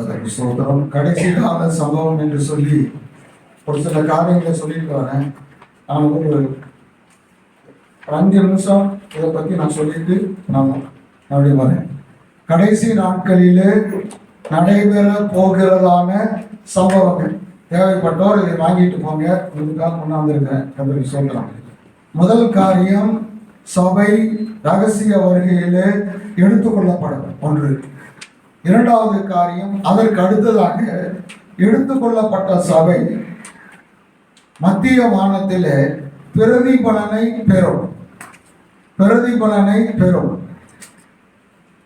அதற்கு சோதரம் கடைசி கால சம்பவம் என்று சொல்லி ஒரு சில காரியங்களை சொல்லிட்டு வரேன். நான் ஒரு 5 நிமிஷம் இதை பற்றி நான் சொல்லிட்டு நான் மறுபடியும் வரேன். கடைசி நாட்களிலே நடைபெற போகிறதான சம்பவங்கள் தேவைப்பட்டோர் இதை வாங்கிட்டு போங்க. உங்களுக்காக கொண்டாந்துருக்கிறேன். அதற்கு சொல்றேன். முதல் காரியம், சபை ரகசிய வருகையிலே எடுத்துக்கொள்ளப்படும் ஒன்று. இரண்டாவது காரியம், அதற்கு அடுத்ததாக எடுத்துக்கொள்ளப்பட்ட சபை மத்திய வானத்திலே பிரதிபலனை பெறும்.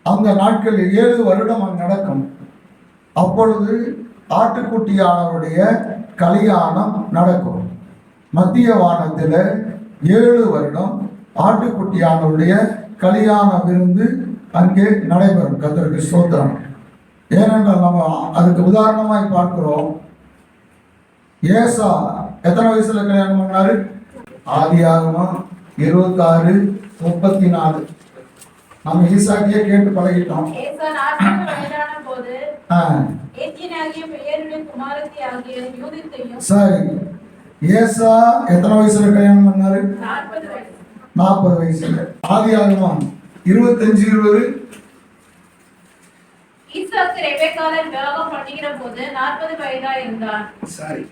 அந்த நாட்களில் 7 வருடம் அது நடக்கும். அப்பொழுது ஆட்டுக்குட்டியானவருடைய கல்யாணம் நடக்கும். மத்திய வானத்தில் 7 வருடம் ஆட்டுக்குட்டியானவருடைய கல்யாண விருந்து அங்கே நடைபெறும். கர்த்தருக்கு ஸ்தோத்திரம். ஏனென்றால் நம்ம அதுக்கு உதாரணமாய் பார்க்கிறோம். ஏசா எத்தனை வயசுல கல்யாணம் பண்ணாரு? ஆதியாகமம் 26:34. நம்ம ஈசாக்கியே கேட்டு பழகிட்டோம். சரி, ஏசா எத்தனை வயசுல கல்யாணம் பண்ணாரு? 40 வயசுல. ஆதியாகமம் 25:20. ஈசாக்கு ரெபெக்காளை விவாகம் பண்ணுகிற போது 40 வயதாய் இருந்தான். சரி,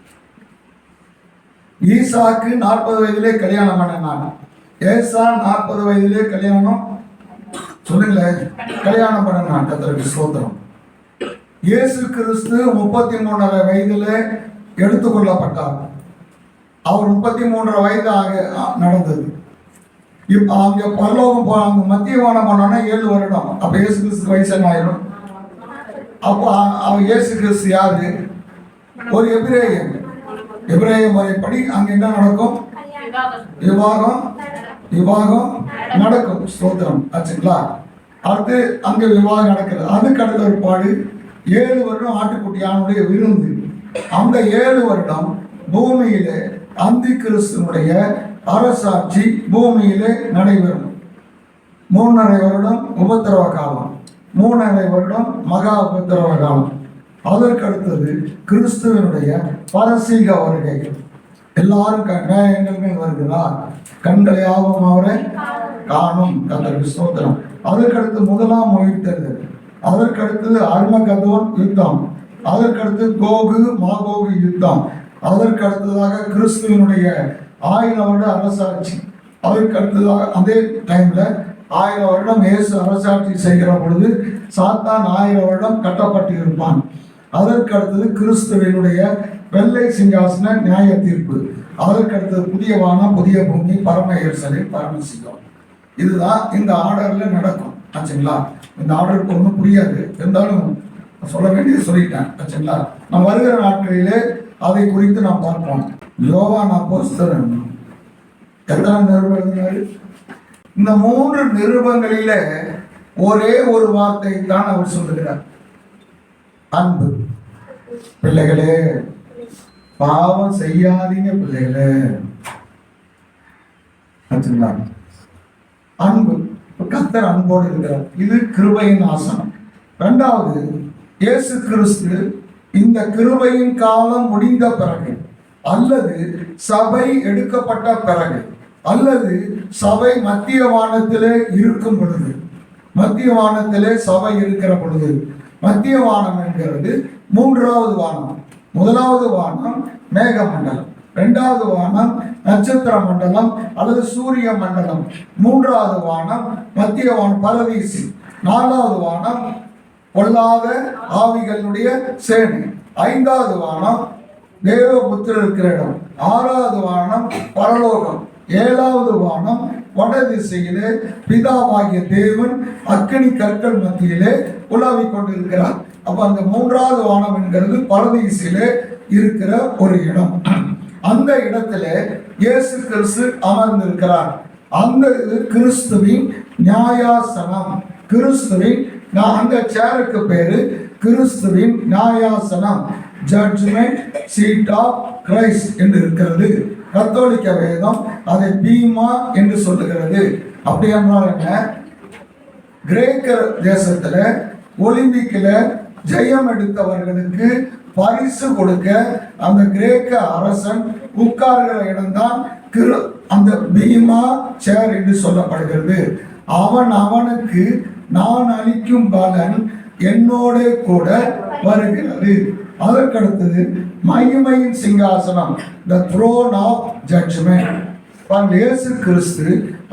ஈசாக்கு 40 வயதிலே கல்யாணம் பண்ணாங்க. ஏசா 40 வயதிலே கல்யாணம் சொல்லுங்களேன் கல்யாணம் பண்ணான். கர்த்தருக்கு ஸ்தோத்திரம். இயேசு கிறிஸ்து 33 வயதிலே எடுத்துக்கொள்ளப்பட்டார். அவர் 33 வயது நடந்தது. இப்போ அங்க பரலோகம் அங்க மத்திய வானம் போனோன்னா 7 வருடம். அப்ப இயேசு கிறிஸ்து வயசு என்ன ஆயிடும்? அப்போ அவர் இயேசு கிறிஸ்து யாரு? ஒரு எபிரேய முறைப்படி அங்க என்ன நடக்கும்? விவாகம் நடக்கும். ஸ்தோத்திரம் ஆச்சுங்களா? அடுத்து அங்க விவாகம் நடக்கிறது. அதுக்கு அடுத்த ஒரு பாடு 7 வருடம் ஆட்டுக்குட்டியானுடைய விருந்து. அந்த 7 வருடம் பூமியிலே அந்தி கிறிஸ்துனுடைய அரசாட்சி பூமியிலே நடைபெறும். 3.5 வருடம் உபத்திரவ காலம், 3.5 வருடம் மகா உபத்திரவ காலம். அதற்கு அடுத்தது கிறிஸ்துவனுடைய பரசீக வருகை. எல்லாரும் எங்களுமே வருகிறார், கண்களை ஆகும் அவரை காணும். கர்த்தருக்கு ஸ்தோத்திரம். அதற்கடுத்து முதலாம் உயிர்த்தெழுதல். அதற்கடுத்தது அர்மகதோன் யுத்தம். அதற்கடுத்து கோகு மாகோகு யுத்தம். அதற்கு அடுத்ததாக கிறிஸ்துவனுடைய 1000 வருட அரசாட்சி. அதற்கு அடுத்ததாக அதே டைம்ல 1000 வருடம் இயேசு அரசாட்சி செய்கிற பொழுது சாத்தான் 1000 வருடம் கட்டப்பட்டு இருப்பான். அதற்கு அடுத்தது கிறிஸ்துவனுடைய வெள்ளை சிங்காசன நியாய தீர்ப்பு. அதற்கு அடுத்தது புதிய வானம் புதிய பூமி பரம எருசலேம் பரமசிங்கம். இதுதான் இந்த ஆர்டர்ல நடக்கும். ஆச்சுங்களா? இந்த ஆர்டருக்கு ஒன்றும் புரியாது, இருந்தாலும் சொல்ல வேண்டியது சொல்லிட்டேன். ஆச்சுங்களா? நம்ம வருகிற நாட்களிலே அதை குறித்து நாம் பார்ப்போம். யோவான் அப்போஸ்தலன் எத்தனை நிருபம் எழுதினாரு? இந்த 3 நிருபங்களில ஒரே ஒரு வார்த்தை தான் அவர் சொல்லுகிறார், அன்பு. பிள்ளைகளே பாவம் செய்யாதீங்க பிள்ளைகளே. அன்பு. கர்த்தர் அன்போடு இருக்கிறார். இது கிருபையின் ஆசனம். 2வது, இயேசு கிறிஸ்து இந்த கிருபையின் காலம் முடிந்த பிறகு அல்லது சபை எடுக்கப்பட்ட பிறகு அல்லது சபை மத்திய வானத்திலே இருக்கும் பொழுது, மத்திய வானத்திலே சபை இருக்கிற பொழுது, மத்திய வானம் என்கிறது 3வது வானம். 1வது வானம் மேக மண்டலம், 2வது வானம் நட்சத்திர மண்டலம் அல்லது சூரிய மண்டலம், 3வது வானம் மத்திய வானம் பரதீசி, 4வது வானம் பொல்லாத ஆவிகளுடைய சேனை, 5வது வானம் தேவபுத்திரர் இருக்கிற இடம், 6வது வானம் பரலோகம், 7வது வானம் வடதிசையிலே பிதாவாகிய தேவன் அக்கினி கற்கள் மத்தியிலே உலாவிக் கொண்டிருக்கிறார். அப்ப அந்த 3வது வானம் என்கிறது பரதீசிலே இருக்கிற ஒரு இடம். அந்த இடத்துல இயேசு கிறிஸ்து அமர்ந்திருக்கிறார். அந்த கிறிஸ்துவின் நியாயாசனம். கிறிஸ்துவின் அந்த சேருக்கு பேரு கிறிஸ்துவின் நியாயாசனம், ஜட்ஜ்மெண்ட் சீட் ஆஃப் கிரைஸ்ட் என்று இருக்கிறது. கத்தோலிக்க வேதம் அதை பீமா என்று சொல்லுகிறது. அப்படி என்றால் என்ன? கிரேக்க தேசத்துல ஒலிம்பிக்ல ஜெயம் எடுத்தவர்களுக்கு பரிசு கொடுக்க அந்த கிரேக்க அரசன் உட்கார்கிற இடம்தான் அந்த பீமா சேர் என்று சொல்லப்படுகிறது. அவனுக்கு நான் அளிக்கும் பலன் என்னோட கூட வருகிறது. அதற்கடுத்தது மகிமையின் சிங்காசனம், the throne of judgment. இயேசு கிறிஸ்து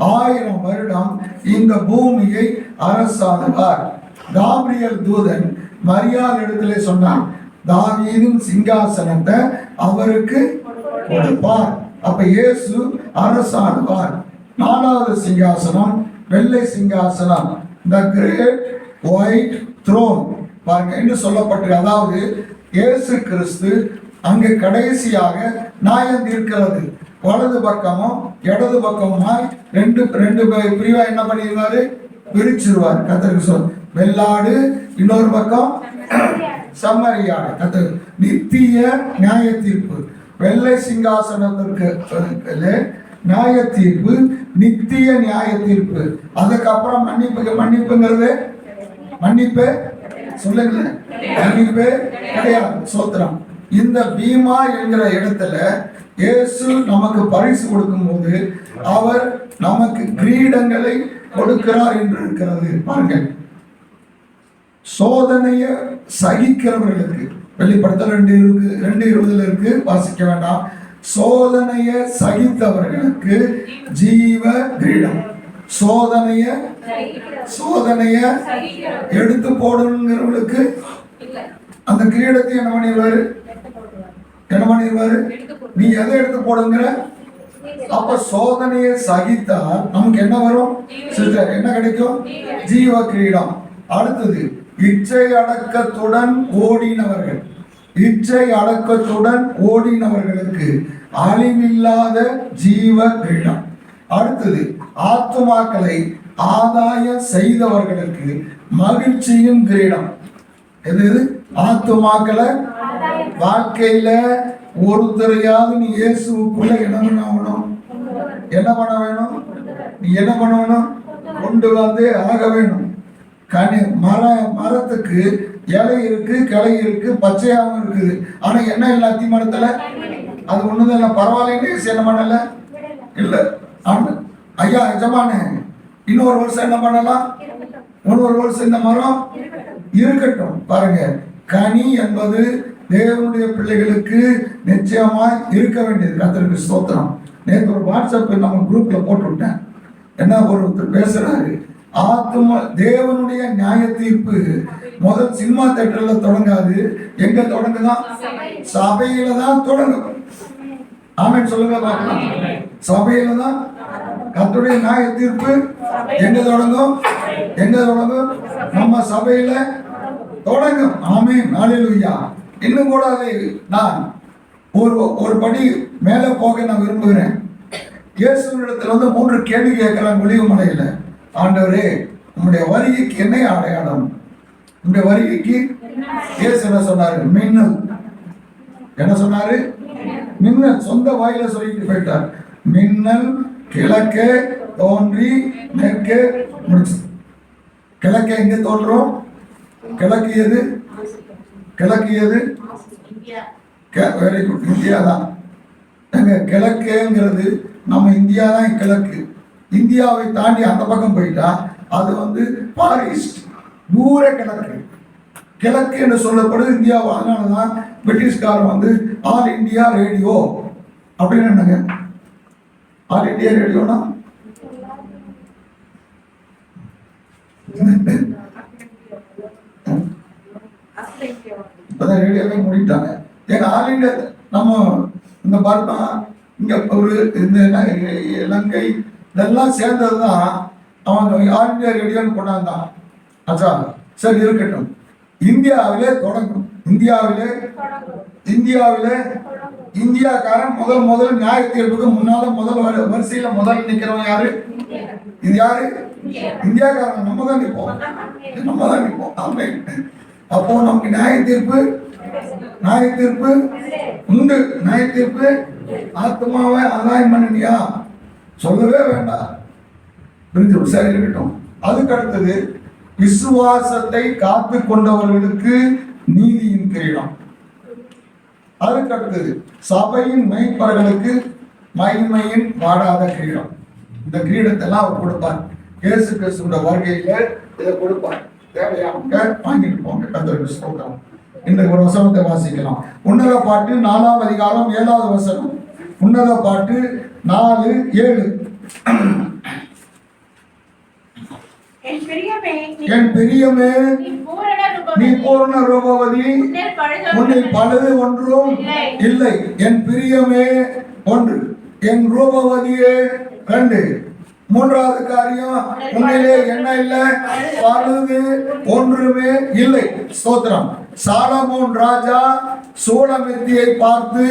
1000 வருடம் இந்த பூமியை அரசாளுவார். காபிரியல் தூதன் மரியாள் இடத்திலே சொன்னான், தாவீதின் சிங்காசனத்தை அவருக்கு கொடுப்பார். அப்ப இயேசு அரசாளுவார். 4வது சிங்காசனம் வெள்ளை சிங்காசனம், the great white throne பாருங்க என்று சொல்லப்பட்டிருக்கு. அதாவது இயேசு கிறிஸ்து அங்கு கடைசியாக நியாயம் தீர்க்கிறது. வலது பக்கமும் இடது பக்கமுமாய் ரெண்டு பிரிவா என்ன பண்ணிடுவாரு, பிரிச்சிருவார். கத்தருக்கு சொல், வெள்ளாடு இன்னொரு பக்கம் செம்மறியாடு. கத்தர் நித்திய நியாய தீர்ப்பு. வெள்ளை சிங்காசனத்திற்கு நியாய தீர்ப்பு, நித்திய நியாய தீர்ப்பு. அதுக்கப்புறம் மன்னிப்புங்கிறது மன்னிப்பு சொல்லுங்க, மன்னிப்பு கிடையாது. சோத்திரம். இந்த பீமா என்கிற இடத்துல இயேசு நமக்கு பரிசு கொடுக்கும் போது அவர் நமக்கு கிரீடங்களை கொடுக்கிறார் என்று இருக்கிறது. பாருங்க, சோதனையை சகிக்கிறவர்களுக்கு வெளிப்படுத்தல் 2:20 இருக்கு, வாசிக்க வேண்டாம். சோதனையை சகித்தவர்களுக்கு ஜீவ கிரீடம். சோதனைய எடுத்து போடுங்கிறவங்களுக்கு அந்த கிரீடத்தை என்ன பண்ணிடுவாரு, நீ எதை எடுத்து போடுங்கிற. அப்ப சோதனையை சகித்தா நமக்கு என்ன வரும், என்ன கிடைக்கும், ஜீவ கிரீடம். அடுத்தது இச்சை அடக்கத்துடன் ஓடினவர்களுக்கு அழிவில்லாத ஜீவ கிரீடம். அடுத்தது ஆத்துமாக்களை ஆதாயம் செய்தவர்களுக்கு மகிழ்ச்சியும் கிரீடம். எது ஆத்துமாக்களை வாழ்க்கையில ஒருத்தரையாவது நீ இயேசுக்குள்ள என்ன பண்ண வேணும், நீ என்ன பண்ணணும், கொண்டு வந்து ஆக வேணும். மரத்துக்கு இலை இருக்கு, கிளை இருக்கு, பச்சையாகவும் இருக்குது. ஆனா என்ன இல்லை, அத்தி மரத்துல அது ஒண்ணுதான் இல்லை. பரவாயில்லைன்னு என்ன பண்ணல இல்ல. ஐயா எஜமானே, இன்னொரு வருஷம் என்ன பண்ணலாம், இன்னொரு வருஷம் இந்த மரம் இருக்கட்டும். பாருங்க, கனி என்பது தேவனுடைய பிள்ளைகளுக்கு நிச்சயமாய் இருக்க வேண்டியது. கர்த்தருக்கு ஸ்தோத்திரம். நேற்று ஒரு வாட்ஸ்அப் நம்ம குரூப்ல போட்டு விட்டேன். என்ன ஒருத்தர் பேசுறாரு, ஆத்மா தேவனுடைய நியாய தீர்ப்பு முதல் சினிமா தியேட்டர்ல தொடங்காது. எங்க தொடங்குதான், சபையில தான் தொடங்கும். ஆமென் சொல்லுங்க பார்க்கலாம். சபையில தான் கர்த்தருடைய நியாய தீர்ப்பு எங்க தொடங்கும், நம்ம சபையில தொடங்கும். ஆமென், ஹல்லேலூயா. இன்னும் கூட அதை நான் ஒரு படி மேல போக நான் விரும்புகிறேன். இயேசுவிடத்தில் 3 கேள்வி கேட்கிறான் ஒலிவு மலையில. ஆண்டவரே, உங்களுடைய வருகைக்கு என்ன அடையாளம்? உங்களுடைய வருகைக்கு இயேசு என்ன சொன்னாரு, மின்னல். என்ன சொன்னாரு, மின்னல். சொந்த வாயில சொல்லிட்டு போயிட்டார். மின்னல் கிழக்கே தோன்றி மேற்கே முடிச்சு. கிழக்கே எங்க தோன்றும், கிழக்கு எது, வெரி குட், இந்தியா தான். கிழக்குங்கிறது நம்ம இந்தியா தான் கிழக்கு. இந்தியாவை தாண்டி அந்த பக்கம் போயிட்டா அது பாரிஸ், தூர கிழக்கு என்று சொல்லப்படுது இந்தியா. அதனாலதான் பிரிட்டிஷ்காரன் ஆல் இந்தியா ரேடியோ அப்படின்னு. என்னங்க ஆல் இந்தியா ரேடியோனா, இப்பதான் ரேடியோவே மூடிட்டாங்க. ஏன்னா ஆல் இந்தியா நம்ம இந்த பர்மா இங்க ஒரு இந்த இலங்கை இதெல்லாம் சேர்ந்ததுதான் அவன் ஆல் இந்தியா ரேடியோன்னு கொண்டாந்தான். ஆச்சா, சரி இருக்கட்டும். இந்தியாவிலே தொடங்கும். இந்தியாக்காரன் முதல் நியாய தீர்ப்புக்கு முன்னால முதல் வரிசையில முதல் நிக்கிறவன் யாரு? இது யாரு? இந்தியாக்காரன். நம்ம தான் நிற்போம். ஆமென். அப்போ நமக்கு நியாய தீர்ப்பு உண்டு. நியாய தீர்ப்பு. ஆத்மாவை ஆதாயம் பண்ணியா சொல்லவே வேண்டாம். புரிஞ்சு, சரி இருக்கட்டும். அதுக்கு அடுத்தது விசுவாசத்தை காத்து கொண்டவர்களுக்கு நீதியின் கிரீடம். அதுக்கடுத்தது சபையின் மெய்ப்பர்களுக்கு மகிமையின் வாடாத கிரீடம். இந்த கிரீடத்தை எல்லாம் அவர் கொடுப்பார். இயேசு கிறிஸ்துவோட வருகையில இதை கொடுப்பார். தேவையானவங்க வாங்கிட்டு போங்க. கர்த்தருக்கு ஸ்தோத்திரம். இன்றைக்கு ஒரு வசனத்தை வாசிக்கலாம். உன்னத பாட்டு 4ஆம் அதிகாரம் 7வது வசனம். உன்னத பாட்டு 4:7. என் பிரியமே நீ பூரண ரூபவதி, உன்னில் பழுது ஒன்றும் இல்லை. என் பிரியமே 1, என் ரூபவதியே 2. 3வது காரியம், உன்னிலே என்ன இல்லை, பழுது ஒன்றுமே இல்லை. ஸ்தோத்திரம். சாலமோன் ராஜா சூலமித்தியை பார்த்து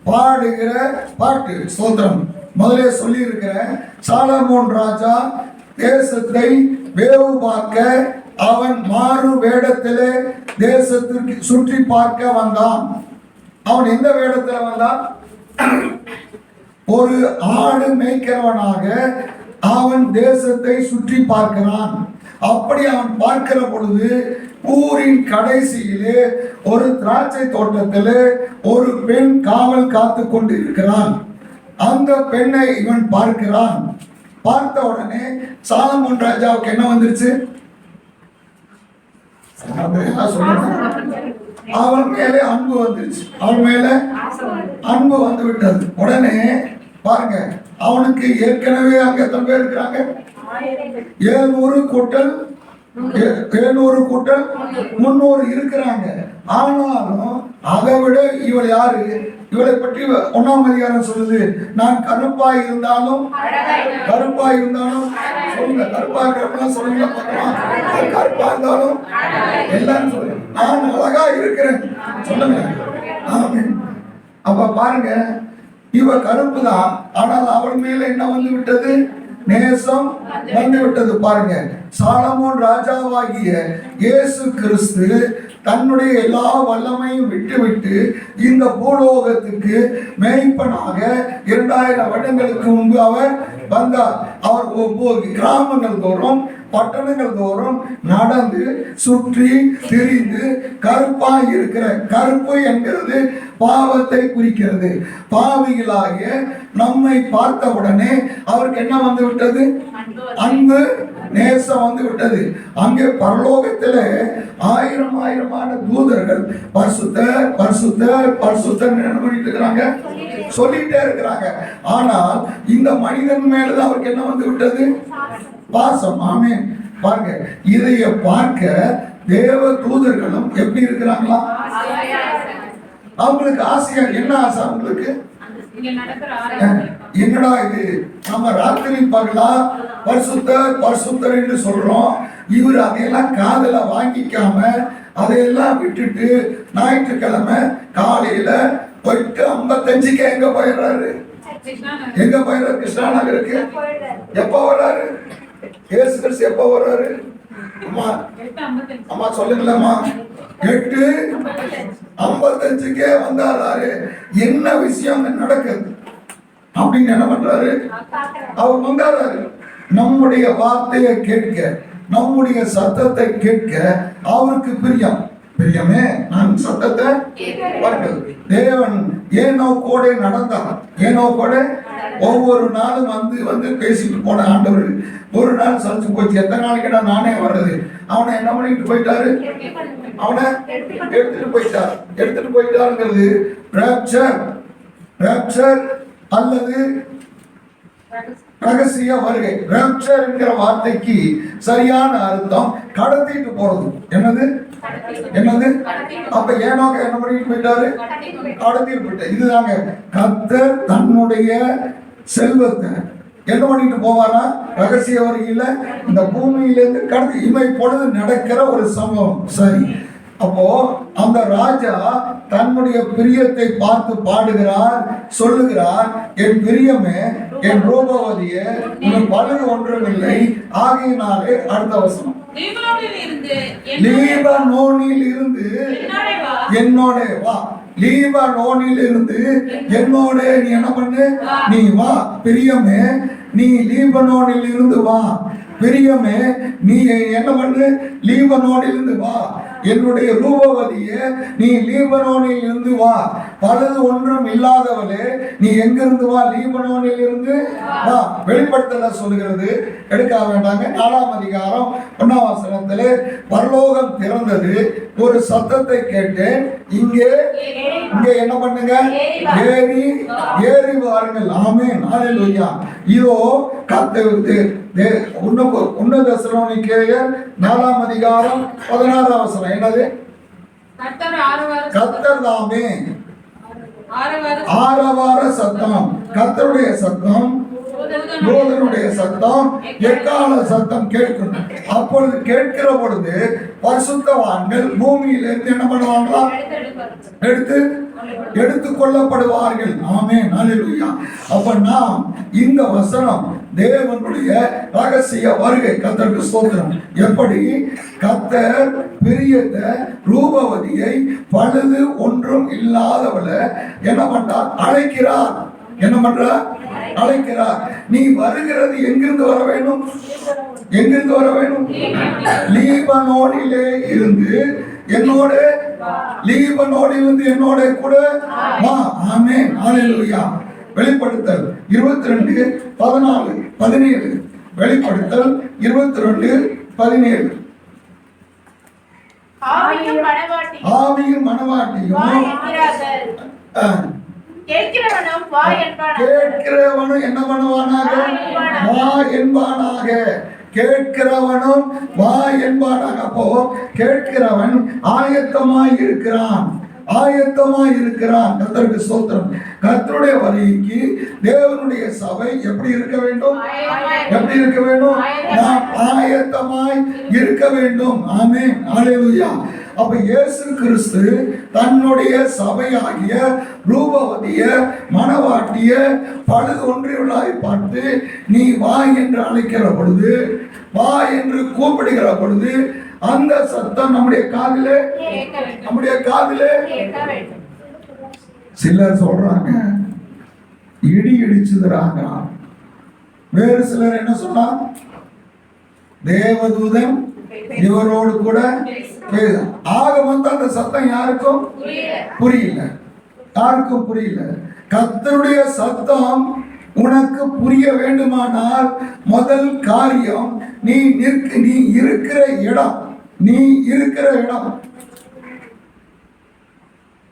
பாடுகிற பாட்டு. ஸ்தோத்திரம். முதலே சொல்லி இருக்கிறேன். சாலமோன் ராஜா தேசத்தை வேவு பார்க்க அவன் மாறு வேடத்திலே தேசத்திற்கு சுற்றி பார்க்க வந்தான். அவன் எந்த வேடத்தில் வந்தான்? ஒரு ஆடு மேய்க்கிறவனாக அவன் தேசத்தை சுற்றி பார்க்கிறான். அப்படி அவன் பார்க்கிற பொழுது ஊரின் கடைசியிலே ஒரு திராட்சை தோட்டத்திலே ஒரு பெண் காவல் காத்து கொண்டு இருக்கிறான். அந்த பெண்ணை இவன் பார்க்கிறான். பார்த்த உடனே சாலமோன் ராஜாவுக்கு என்ன வந்துருச்சு? அவன் மேலே அன்பு வந்துருச்சு. அவன் மேல அன்பு வந்து விட்டது. உடனே பாருங்க, அவனுக்கு ஏற்கனவே அங்க எத்தனை பேர் இருக்கிறாங்க? 700 கூட்டல் 300 இருக்கிறாங்க. ஆனாலும் அதை விட இவள் யாரு? இவளை பற்றி 1ஆம் அதிகாரம் சொல்லுது. நான் கருப்பாய் இருந்தாலும் சொல்லுங்க, கருப்பா இருக்கிறப்பெல்லாம் சொல்லுங்க பார்க்கலாம். கருப்பா இருந்தாலும் எல்லாரும் சொல்லுங்க, நான் அழகா இருக்கிறேன் சொல்லுங்க. ஆமென். அப்ப பாருங்க, இவ கருப்பு தான், ஆனால் அவள் மேல என்ன வந்து விட்டது? நேசம் வந்து விட்டது. பாருங்க, சாலமோன் ராஜாவாகிய இயேசு கிறிஸ்து தன்னுடைய எல்லா வல்லமையும் விட்டுவிட்டு இந்த பூலோகத்துக்கு மேய்ப்பனாக 2000 வருடங்களுக்கு முன்பு அவர் வந்தார். அவர் ஒவ்வொரு கிராமங்கள் தோறும் பட்டணங்கள் தோறும் நடந்து சுற்றி திரிந்து கருப்பாய் இருக்கிற, கருப்பு என்கிறது பாவத்தை குறிக்கிறது. பாவிகளாகிய நம்மை பார்த்த உடனே அவருக்கு என்ன வந்து விட்டது? அன்பு, நேசம் வந்து விட்டது. அங்கே பரலோகத்திலே 1000 தூதர்கள் பரிசுத்தர் பரிசுத்தர் பரிசுத்தர் பண்ணிட்டு இருக்கிறாங்க, சொல்லிட்டே இருக்கிறாங்க. ஆனால் இந்த மனிதன் மேலதான் அவருக்கு என்ன வந்து விட்டது? பாசம். ஆமென். பாருங்க, இதைய பார்க்க தேவ தூதர்களும் எப்படி இருக்கிறாங்களா? அவங்களுக்கு ஆசையா. என்ன ஆசை அவங்களுக்கு? என்னடா இது, நம்ம ராத்திரி பகலா பரிசுத்தர் பரிசுத்தர் என்று சொல்றோம். இவர் அதையெல்லாம் காதல வாங்கிக்காம அதையெல்லாம் விட்டுட்டு ஞாயிற்றுக்கிழமை காலையில போயிட்டு 55க்கு எங்க போயிடுறாரு? எங்க போயிடுறாரு? கிருஷ்ணா நகருக்கு. எப்ப வர்றாரு? இயேசு கிறிஸ்து எப்ப வர்றாரு? அம்மா சொல்லுங்களேம்மா. 8:55க்கே வந்தாரு. என்ன விஷயம் நடக்குது அப்படின்னு என்ன பண்றாரு? அவர் வந்தாரு. நம்முடைய வார்த்தையை கேட்க, நம்முடைய சத்தத்தை கேட்க அவருக்கு பிரியம். பிரியமே, நான் சத்தத்தை பாருங்கள். தேவன் ஏனோக்கோட நடந்தார். ஏனோக்கோட ஒவ்வொரு நாளும் வந்து பேசிட்டு போன ஆண்டவர் ஒரு நாள் சலிச்சு போச்சு. எத்தனை நாளைக்கு நானே வர்றது? அவனை என்ன பண்ணிட்டு போயிட்டாரு? அவனை எடுத்துட்டு போயிட்டாருங்கிறது ராப்சர் அல்லது ரகசிய வருகை. ராப்சர் என்கிற வார்த்தைக்கு சரியான அர்த்தம் கடத்திட்டு போறது. என்னது? அப்ப ஏனோக்க என்ன பண்ணிட்டு போயிட்டாரு? கடத்திட்டு போயிட்டாரு. இதுதாங்க கர்த்தர் தன்னுடைய செல்வத்தை என்ன பண்ணிட்டு போவாரா? ரகசிய வருகையில இந்த பூமியிலிருந்து கடத்தி. இமை பொழுது நடக்கிற ஒரு சம்பவம். சரி, அப்போ அந்த ராஜா தன்னுடைய பிரியத்தை பார்த்து பாடுகிறார், சொல்லுகிறார், என் பிரியமே, என் ரூபவதியே, உனக்கு பழுது ஒன்றுமில்லை. ஆகையினாலே அடுத்த வசனம், லீபனோனில் இருந்து என்னோட வா. லீபனோனில் இருந்து என்னோட நீ என்ன பண்ணு? நீ வா பிரியமே, நீ லீபனோனில் இருந்து வா. பிரியமே, நீ என்ன பண்ணு, லீபனோனிலிருந்து வா. என்னுடைய ரூபவதியே, நீ லீபனோனில் இருந்து வா. பழுது ஒன்றும் இல்லாதவளே, நீ எங்கிருந்து வா? லீபனோனில் இருந்து வா. வெளிப்படுத்தல சொல்லுகிறது, எடுக்க வேண்டாங்க. 4ஆம் அதிகாரம் 1ஆம் வசனத்திலே, பரலோகம் திறந்தது, ஒரு சத்தத்தை கேட்டேன், இங்கே என்ன பண்ணுங்க, ஏறி வாருங்கள். ஆமென், ஹல்லேலூயா. இதோ ஒன்னு தெசலோனிக்கேயர் 4ஆம் அதிகாரம் 16ஆம் வசனம். என்னது? கர்த்தர் தாமே ஆரவார சத்தம், கர்த்தருடைய சத்தம், தூதனுடைய சத்தம், எக்கால சத்தம் கேட்கும். அப்பொழுது கேட்கிற பொழுது பரிசுத்தவான்கள் பூமியிலிருந்து என்ன பண்ணுவாங்களா? எடுத்துக் கொள்ளப்படுவார்கள். ஆமென், ஹல்லேலூயா. அப்ப நாம் இந்த வசனம் தேவனுடைய ரகசிய வருகை. கர்த்தருக்கு ஸ்தோத்திரம். எப்படி கர்த்தர் பிரியத்த ரூபவதியை, பழுது ஒன்றும் இல்லாதவளை என்ன பண்றார்? அழைக்கிறார். என்ன பண்றார்? அழைக்கிறார். நீ வருகிறது எங்கிருந்து வர வேண்டும்? எங்கிருந்து வர வேண்டும்? லீபனோனிலே இருந்து என்னோட, லீபனோனிலிருந்து என்னோட கூட வா. ஆமென், ஹல்லேலூயா. வெளிப்படுத்தல் 22:14-17. வெளிப்படுத்தல் 22:17. ஆவியும் மணவாட்டியும் கேட்கிறவனும் என்ன பண்ணுவானாக? வா என்பானாக. கேட்கிறவனும் வா என்பானாக. அப்போ கேட்கிறவன் ஆயத்தமாய் இருக்கிறான். கர்த்தருக்கு ஸ்தோத்திரம். கர்த்தருடைய வருகைக்கு தேவனுடைய சபை எப்படி இருக்க வேண்டும்? எப்படி இருக்க வேண்டும்? நாம் ஆயத்தமாய் இருக்க வேண்டும். ஆமென், ஹல்லேலூயா. அப்ப இயேசு கிறிஸ்து தன்னுடைய சபையாகிய ரூபவதிய மணவாட்டிய பழுது ஒன்றியுள்ளாய் பார்த்து, நீ வா என்று அழைக்கிற பொழுது, வா என்று கூப்பிடுகிற பொழுது, அந்த சத்தம் நம்முடைய காதிலே சிலர் சொல்றாங்க இடி இடிச்சுதுறாங்க. வேறு சிலர் என்ன சொன்னா, தேவதூதன் இவரோடு கூட ஆக வந்து அந்த சத்தம் யாருக்கும் புரியல. கர்த்தருடைய சத்தம் உனக்கு புரிய வேண்டுமானால் முதல் காரியம், நீ இருக்கிற இடம்.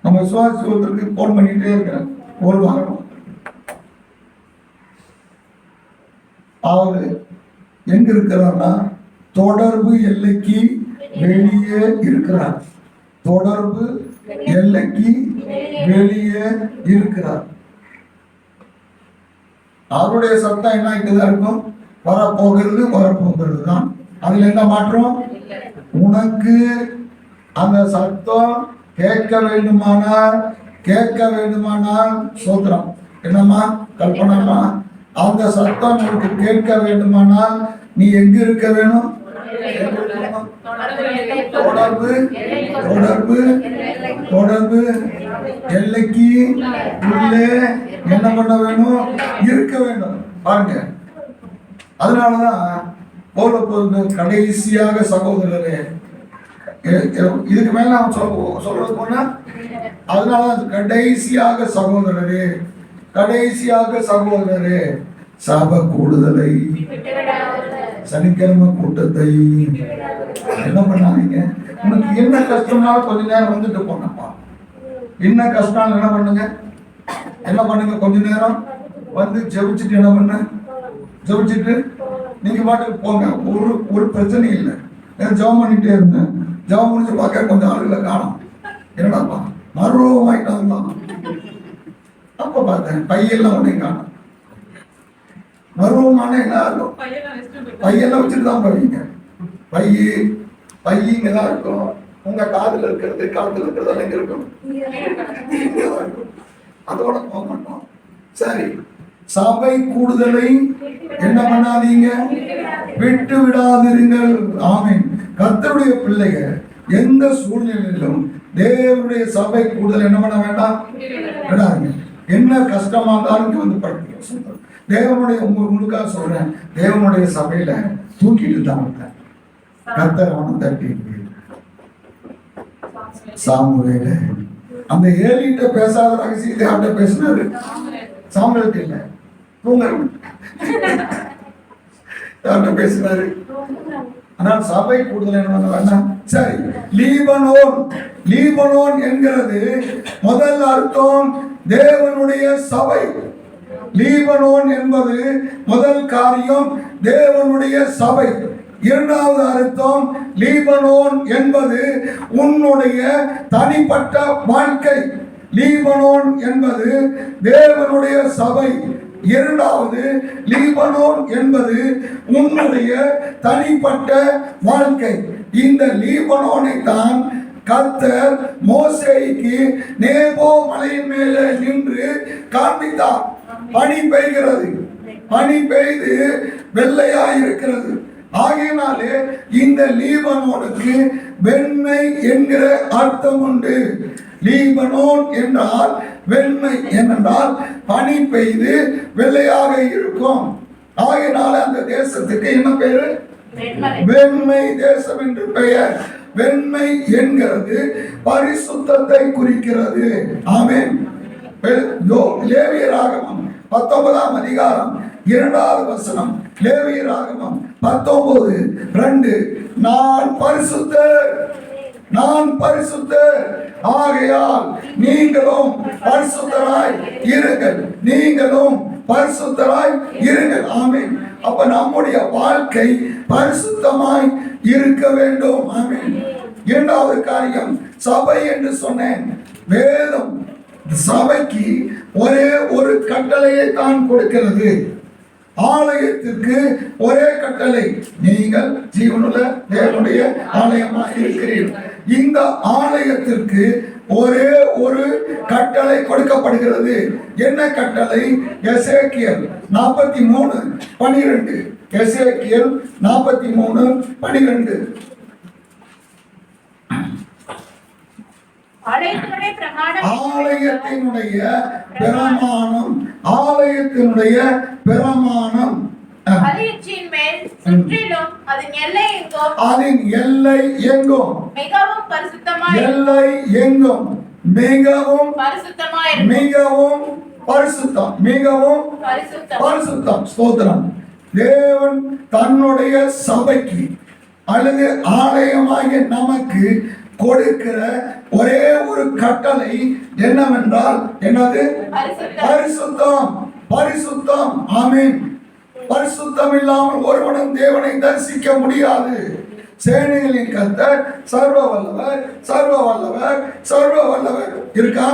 நம்ம விசுவாசத்துக்கு போன் பண்ணிட்டே இருக்கிறேன் ஒரு வாரம். அவரு எங்க இருக்கிறார்னா, தொடர்பு எல்லைக்கு வெளியே இருக்கிறார். தொடர்பு எல்லைக்கு வெளியே இருக்கிறார். அவருடைய சத்தம் என்ன ஆகிட்டுதான் இருக்கும்? வரப்போகிறது தான். அதுல என்ன மாற்றம்? உனக்கு அந்த சத்தம் கேட்க வேண்டுமானால் சோத்திரம். என்னம்மா கல்பனாமா, அந்த சத்தம் உனக்கு கேட்க வேண்டுமானால் நீ எங்க இருக்க வேணும்? தொடர்பு எல்லைக்கு உள்ளே என்ன பண்ண வேணும்? இருக்க வேண்டும். பாருங்க, அதனாலதான் கடைசியாக சகோதரரே, இதுக்கு மேல நான் சொல்றது போனா, அதனாலதான் கடைசியாக சகோதரரே, சபை கூடுதலை, சனிக்கிழமை கூட்டத்தை என்ன பண்ணாதீங்க. உனக்கு என்ன கஷ்டம்னாலும் கொஞ்ச நேரம் வந்துட்டு போனப்பா. என்ன கஷ்டம் என்ன பண்ணுங்க, கொஞ்ச நேரம் வந்து ஜெபிச்சுட்டு என்ன பண்ண, ஜெபிச்சுட்டு நீங்க பாட்டுக்கு போங்க. ஒரு பிரச்சனை இல்லை. ஜெபம் பண்ணிட்டே இருந்தேன். ஜெபம் முடிச்சு பார்க்க கொஞ்சம் ஆளுகளை காணும். என்னடாப்பா மறுரூபம் ஆயிட்டாங்களா? அப்ப பார்த்தேன் பையெல்லாம் உடனே காணும். மறுரூபமான எல்லாரும் பையெல்லாம் வச்சுட்டு தான் போவீங்க. பையங்க தான் இருக்கும். உங்க காதுல இருக்கிறது, காதுல இருக்கிறது எங்க இருக்கும்? அதோட போக மாட்டோம். சரி, சபை கூடுதலை என்ன பண்ணாதீங்க, விட்டு விடாதிருங்கள். ஆமென். கர்த்தருடைய பிள்ளைகள் எந்த சூழ்நிலையிலும் தேவனுடைய சபை கூடுதல் என்ன பண்ண வேண்டாம், விடாதீங்க. என்ன கஷ்டமா இருந்தாலும் இங்க வந்து படிக்க. தேவனுடைய உங்களுக்காக சொல்றேன், தேவனுடைய சபையில தூக்கிட்டு தான் வந்தேன். கர்த்தர் அவனை தட்டி சாமுவேல அந்த ஏலிட்ட பேசாத ரகசியத்தை அவன்கிட்ட பேசினாரு. சாமுவேலுக்கு இல்லை, தூங்க பேசினாரு. ஆனால் சபை கூடுதல் என்ன வேண்டாம். சரி, லீபனோன் என்கிறது முதல் அர்த்தம் தேவனுடைய சபை. லீபனோன் என்பது முதல் காரியம் தேவனுடைய சபை. இரண்டாவது அர்த்தம் லீபனோன் என்பது உன்னுடைய தனிப்பட்ட வாழ்க்கை. லீபனோன் என்பது தேவனுடைய சபை. இரண்டாவது லீபனோன் என்பது உன்னுடைய தனிப்பட்ட வாழ்க்கை. இந்த லீபனோனை தான் கர்த்தர் மோசேக்கு நேபோ மலையின் மேலே நின்று காண்பித்தார். பனி பெய்கிறது, பனி பெய்து வெள்ளையாய் இருக்கிறது. ஆகையினாலே இந்த லீபனோனுக்கு வெண்மை என்கிற அர்த்தம் உண்டு. லீபனோன் என்றால் வெண்மை என்றால் பனி பெய்து வெள்ளையாக இருக்கும். ஆகையினால அந்த தேசத்துக்கு என்ன பேரு? வெண்மை தேசம் என்று பெயர். வெண்மை என்கிறது பரிசுத்தத்தை குறிக்கிறது. ஆமென். லேவியராகமம் 19ஆம் அதிகாரம் 2வது வசனம். லேவியராகமம் 19:2 நான் பரிசுத்தர், நான் பரிசுத்தர், ஆகையால் நீங்களும் பரிசுத்தராய் இருங்கள், நீங்களும் பரிசுத்தராய் இருங்கள். ஆமென். அப்ப நம்முடைய வாழ்க்கை பரிசுத்தமாய் இருக்க வேண்டும். ஆமென். இரண்டாவது காரியம் சபை என்று சொன்னேன். வேதம் சபைக்கு ஒரே ஒரு கட்டளையை தான் கொடுக்கிறது. ஆலயத்திற்கு ஒரே கட்டளை, நீங்கள் ஜீவனுள்ள தேவனுடைய ஆலயமாக இருக்கிறீர்கள். இந்த ஆலயத்திற்கு ஒரே ஒரு கட்டளை கொடுக்கப்படுகிறது. என்ன கட்டளை? எசேக்கியேல் 43:12. எசேக்கியேல் 43:12. ஆலயத்தினுடைய பிரமாணம், ஆலயத்தினுடைய பிரமாணம் அதன் எல்லை எங்கும், மிகவும் பரிசுத்தமாய், எல்லை எங்கும் மிகவும் மிகவும் பரிசுத்தம், மிகவும் பரிசுத்தம். ஸ்தோத்திரம். தேவன் தன்னுடைய சபைக்கு அல்லது ஆலயமாகிய நமக்கு கொடுக்கிற ஒரே ஒரு கட்டளை என்னவென்றால் என்னது? பரிசுத்தம், பரிசுத்தம். ஆமென். பரிசுத்தம் இல்லாமல் ஒருவனும் தேவனை தரிசிக்க முடியாது. சேனைகளின் கர்த்தர் சர்வ வல்லவர், சர்வ வல்லவர், சர்வ வல்லவர். இருக்கா?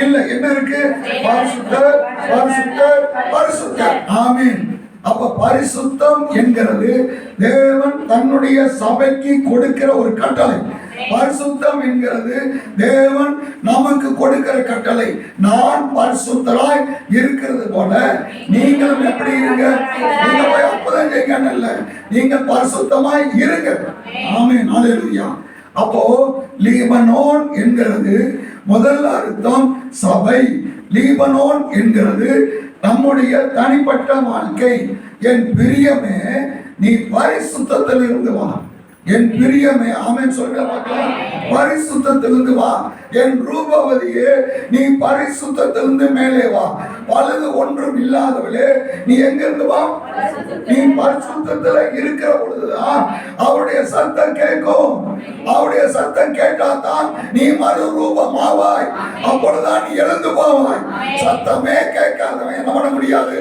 இல்ல. என்ன இருக்கு? பரிசுத்தர், பரிசுத்தர், பரிசுத்தர். ஆமென். அப்ப பரிசுத்தம் என்கிறது தேவன் தன்னுடைய சபைக்கு கொடுக்கிற ஒரு கட்டளை. பரிசுத்தம் என்கிறது தேவன் நமக்கு கொடுக்கிற கட்டளை. நான் பரிசுத்தராய் இருக்கிறது போல நீங்களும் எப்படி இருங்க? நீங்க போய் அற்புதம் செய்யுங்க இல்ல, நீங்க பரிசுத்தமாய் இருங்க. ஆமென். ஹல்லேலூயா. அப்போ லீபனோன் என்கிறது முதல் அர்த்தம் சபை. லீபனோன் என்கிறது நம்முடைய தனிப்பட்ட வாழ்க்கை. என் பிரியமே, நீ பரிசுத்தத்தில் இருந்து வா. என் பிரியமே, ஆமென் சொல்ற பார்க்கலாம். பரிசுத்தத்திலிருந்து வா. என் ரூபவதியே, நீ பரிசுத்தத்திலிருந்து மேலே வா. பழுது ஒன்றும் இல்லாதவளே, நீ எங்க இருந்து வா? நீ பரிசுத்தத்துல இருக்கிற பொழுதுதான் அவருடைய சத்தம் கேட்கும். அவருடைய சத்தம் கேட்டாதான் நீ மறுரூபமாவாய். அப்பொழுதுதான் நீ எழுந்து போவாய். சத்தமே கேட்காதவன் என்ன பண்ண முடியாது?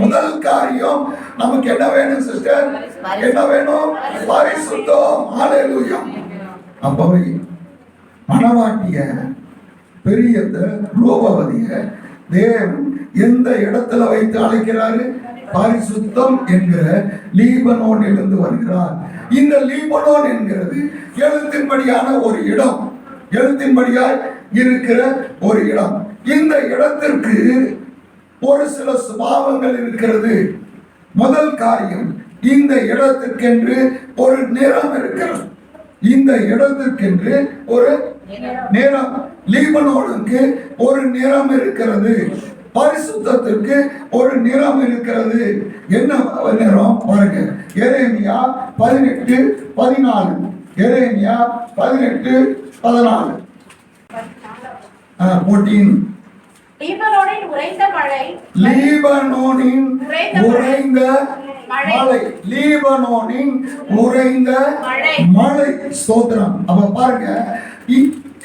முதல் காரியம் நமக்கு என்ன வேணும் சிஸ்டர்? என்ன வேணும்? பரிசுத்தம். ஹல்லேலூயா. அப்பவே மணவாட்டிய பெரிய ரூபவதிய தேவன் எந்த இடத்துல வைத்து அழைக்கிறாரு? பரிசுத்தம் என்கிற லீபனோனிலிருந்து வருகிறார். இந்த லீபனோன் என்கிறது எழுத்தின்படியான ஒரு இடம், எழுத்தின்படியாய் இருக்கிற ஒரு இடம். இந்த இடத்திற்கு ஒரு சில சுபாவங்கள் இருக்கிறது. முதல் காரியம், இந்த இடத்திற்கென்று ஒரு நிறம் இருக்கிறது. இந்த இடத்திற்கென்று ஒரு நிறம், லீபனோனுக்கு ஒரு நிறம் இருக்கிறது. பரிசுத்தத்திற்கு ஒரு நிறம் இருக்கிறது. என்ன நிறம் பாருங்க, எரேமியா 18:14. எரேமியா 18:14. 14. லீபனோனின் உறைந்த மழை, லீபனோனின் உறைந்த மழை, லீபனோனின் உறைந்த மழை. ஸ்தோத்திரம். அப்ப பாருங்க,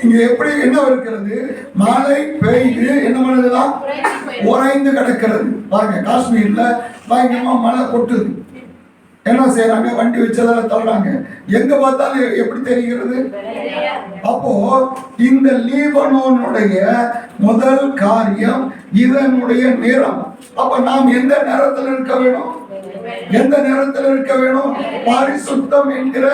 இங்க எப்படி என்ன இருக்கிறது, மழை பெய்து என்ன பண்ணுதுதான் உறைந்து கிடக்கிறது. பாருங்க, காஷ்மீர்ல பயங்கரமா மழை கொட்டுது. என்ன செய்யறாங்க, வண்டி வச்சதால தள்ளுறாங்க. எங்க பார்த்தாலும் எப்படி தெரிகிறது. அப்போ இந்த லீபனோனுடைய முதல் காரியம் இதனுடைய நிறம். அப்ப நாம் எந்த நிறத்தில் இருக்க வேணும், எந்த நிறத்தில் இருக்க வேணும், பரிசுத்தம் என்கிற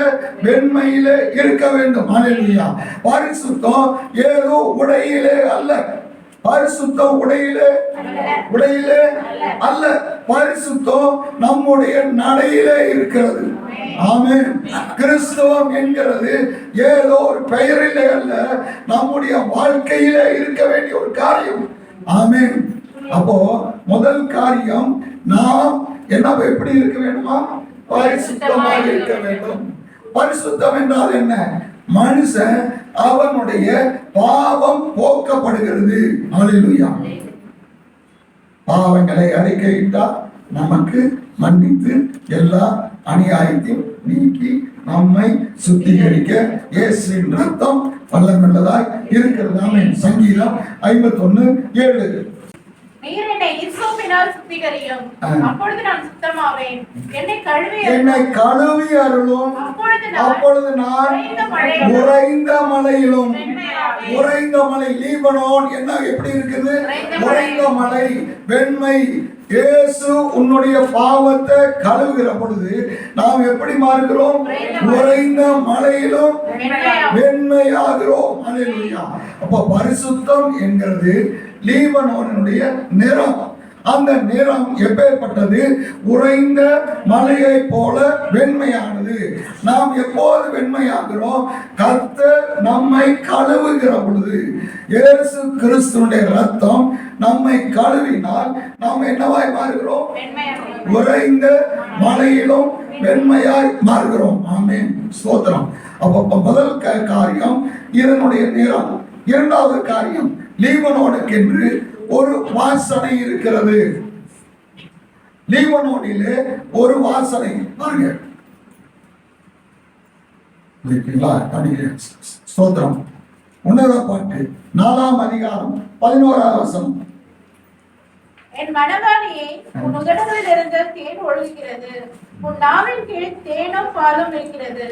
வெண்மையில இருக்க வேண்டும். ஹல்லேலூயா. பரிசுத்தம் ஏதோ உடையிலே அல்ல, பரிசுத்தம் உடையிலே அல்ல, பரிசுத்தம் நம்முடைய நடையிலே இருக்கிறது. ஆமென். கிறிஸ்தவம் என்கிறது ஏதோ ஒரு பெயரிலே அல்ல, நம்முடைய வாழ்க்கையிலே இருக்க வேண்டிய ஒரு காரியம். ஆமென். அப்போ முதல் காரியம், நாம் என்ன எப்படி இருக்க வேண்டுமா, பரிசுத்தமாக இருக்க வேண்டும். பரிசுத்தம் என்றால் என்ன, மனுஷன் அவனுடைய பாவம் போக்கப்படுகிறது. ஹல்லேலூயா. பாவங்களை அறிக்கையிட்டால் நமக்கு மன்னித்து எல்லா அநியாயத்தையும் நீக்கி நம்மை சுத்திகரிக்க இயேசுவின் ரத்தம் வல்லமையுள்ளதாய் இருக்கிறது. ஆமென். சங்கீதம் 51:7. நீர் என்னை இஸ்ஸோப்பினால் சுத்திகரியும், அப்பொழுது நான் சுத்தமாவேன். என்னை கழுவி அருளும், அப்பொழுது நான் உறைந்த மலையிலும். உறைந்த மலை, லீபனோன் என்ன எப்படி இருக்குது, உறைந்த மலை, வெண்மை. இயேசு உன்னுடைய பாவத்தை கழுவுகிற பொழுது நாம் எப்படி மாறுகிறோம், உறைந்த மலையிலும் வெண்மையாகிறோம். ஹல்லேலூயா. அப்ப பரிசுத்தம் என்கிறது லீபனோனுடைய நிறம். அந்த நிறம் எப்பேற்பட்டது, உறைந்த மலையை போல வெண்மையானது. நாம் எப்போது வெண்மையாகிறோம், கர்த்தர் நம்மை கழுவுகிற பொழுது, இயேசு கிறிஸ்துவினுடைய ரத்தம் நம்மை கழுவினால் நாம் என்னவாய் மாறுகிறோம், உறைந்த மலையிலும் வெண்மையாய் மாறுகிறோம். ஆமென். ஸ்தோத்திரம். அப்ப முதல் காரியம் இதனுடைய நிறம். இரண்டாவது காரியம், லீபனோனுக்கென்று ஒரு வாசனை இருக்கிறது. லீபனோனிலே ஒரு வாசனை. பாருங்க, ஸ்தோத்திரம். உன்னத பாட்டு 4ஆம் அதிகாரம் 11ஆவது வசனம். என் மணவாளியே, உன் உதடுகளில் இருந்து தேன் ஒழுகுகிறது, உன் நாவின் கீழ் தேனும் பாலும் இருக்கிறது.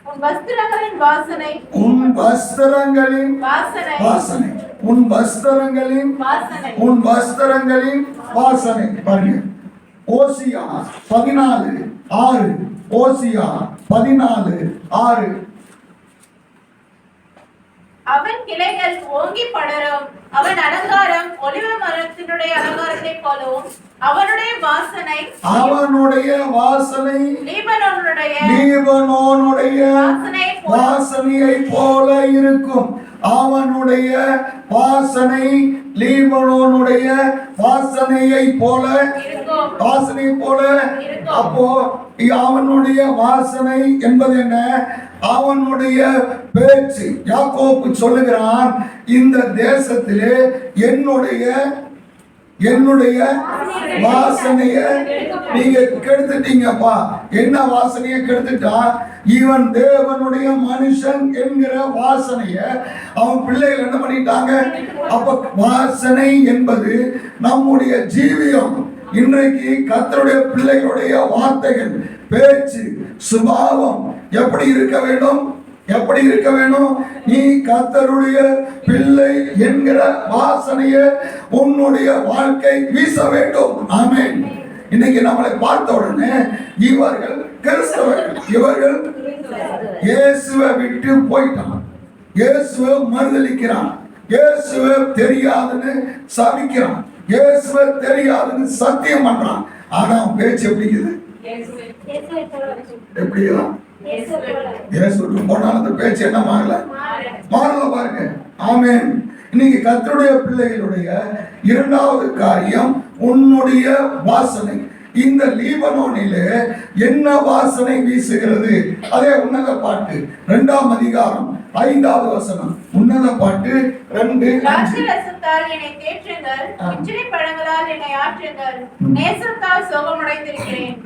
உன் வஸ்திரங்களின் வாசனை, உன் வஸ்திரங்களின் வாசனை, உன் வஸ்திரங்களின் உன் வஸ்திரங்களின் வாசனை. பாருங்க, ஓசியா 14:6. ஓசியா 14:6. அவன் கிளைகள் ஓங்கி படரும், அவன் அலங்காரம் ஒலிவ மரத்தினுடைய அலங்காரத்தை போலவும், அவனுடைய வாசனை லீபனோனுடைய வாசனையை போல இருக்கும். அவனுடைய வாசனை லீபனோனுடைய வாசனையை போல அப்போ அவனுடைய வாசனை என்பது என்ன, அவனுடைய பேச்சு. யாக்கோபு சொல்லுகிறான், இந்த தேசத்திலே என்னுடைய வாசனைய நீங்க கெடுத்துட்டீங்கப்பா. என்ன வாசனைய கெடுத்துட்டா, இவன் தேவனுடைய மனுஷன் என்கிற வாசனைய அவன் பிள்ளைகள் என்ன பண்ணிட்டாங்க. அப்ப வாசனை என்பது நம்முடைய ஜீவியம். இன்றைக்கு கர்த்தருடைய பிள்ளைகளுடைய வார்த்தைகள், பேச்சு, சுபாவம் எப்படி இருக்க வேண்டும், எப்படி இருக்க வேணும், நீ கர்த்தருடைய பிள்ளை என்கிற வாசனைய உன்னுடைய வாழ்க்கை வீச வேண்டும். ஆமென். இன்னைக்கு நம்மளை பார்த்த உடனே இவர்கள் கிறிஸ்தவர்கள், இவர்கள் இயேசுவை விட்டு போயிட்டான், இயேசுவை மறுதலிக்கிறான், இயேசுவை தெரியாதுன்னு சபிக்கிறான், இயேசுவை தெரியாதுன்னு சத்தியம் பண்றான். ஆனா பேச்சு எப்படிங்குது, எப்படிதான் இயேசுக்கு போனாலும் அந்த பேச்சு என்ன மாறல பாருங்க. ஆமென். இன்னைக்கு கர்த்தருடைய பிள்ளைகளுடைய இரண்டாவது காரியம் உன்னுடைய வாசனை. இந்த லீபனோனிலே என்ன வாசனை வீசுகிறது? அதே உன்னத பாட்டு 2ஆம் அதிகாரம் 5வது வசனம். உன்னத பாட்டு 2:5. திராட்சரசத்தால் என்னை தேற்றுங்கள், கிச்சிலி பழங்களால் என்னை ஆற்றுங்கள், நேசத்தால் சோகமடைந்திருக்கிறேன்.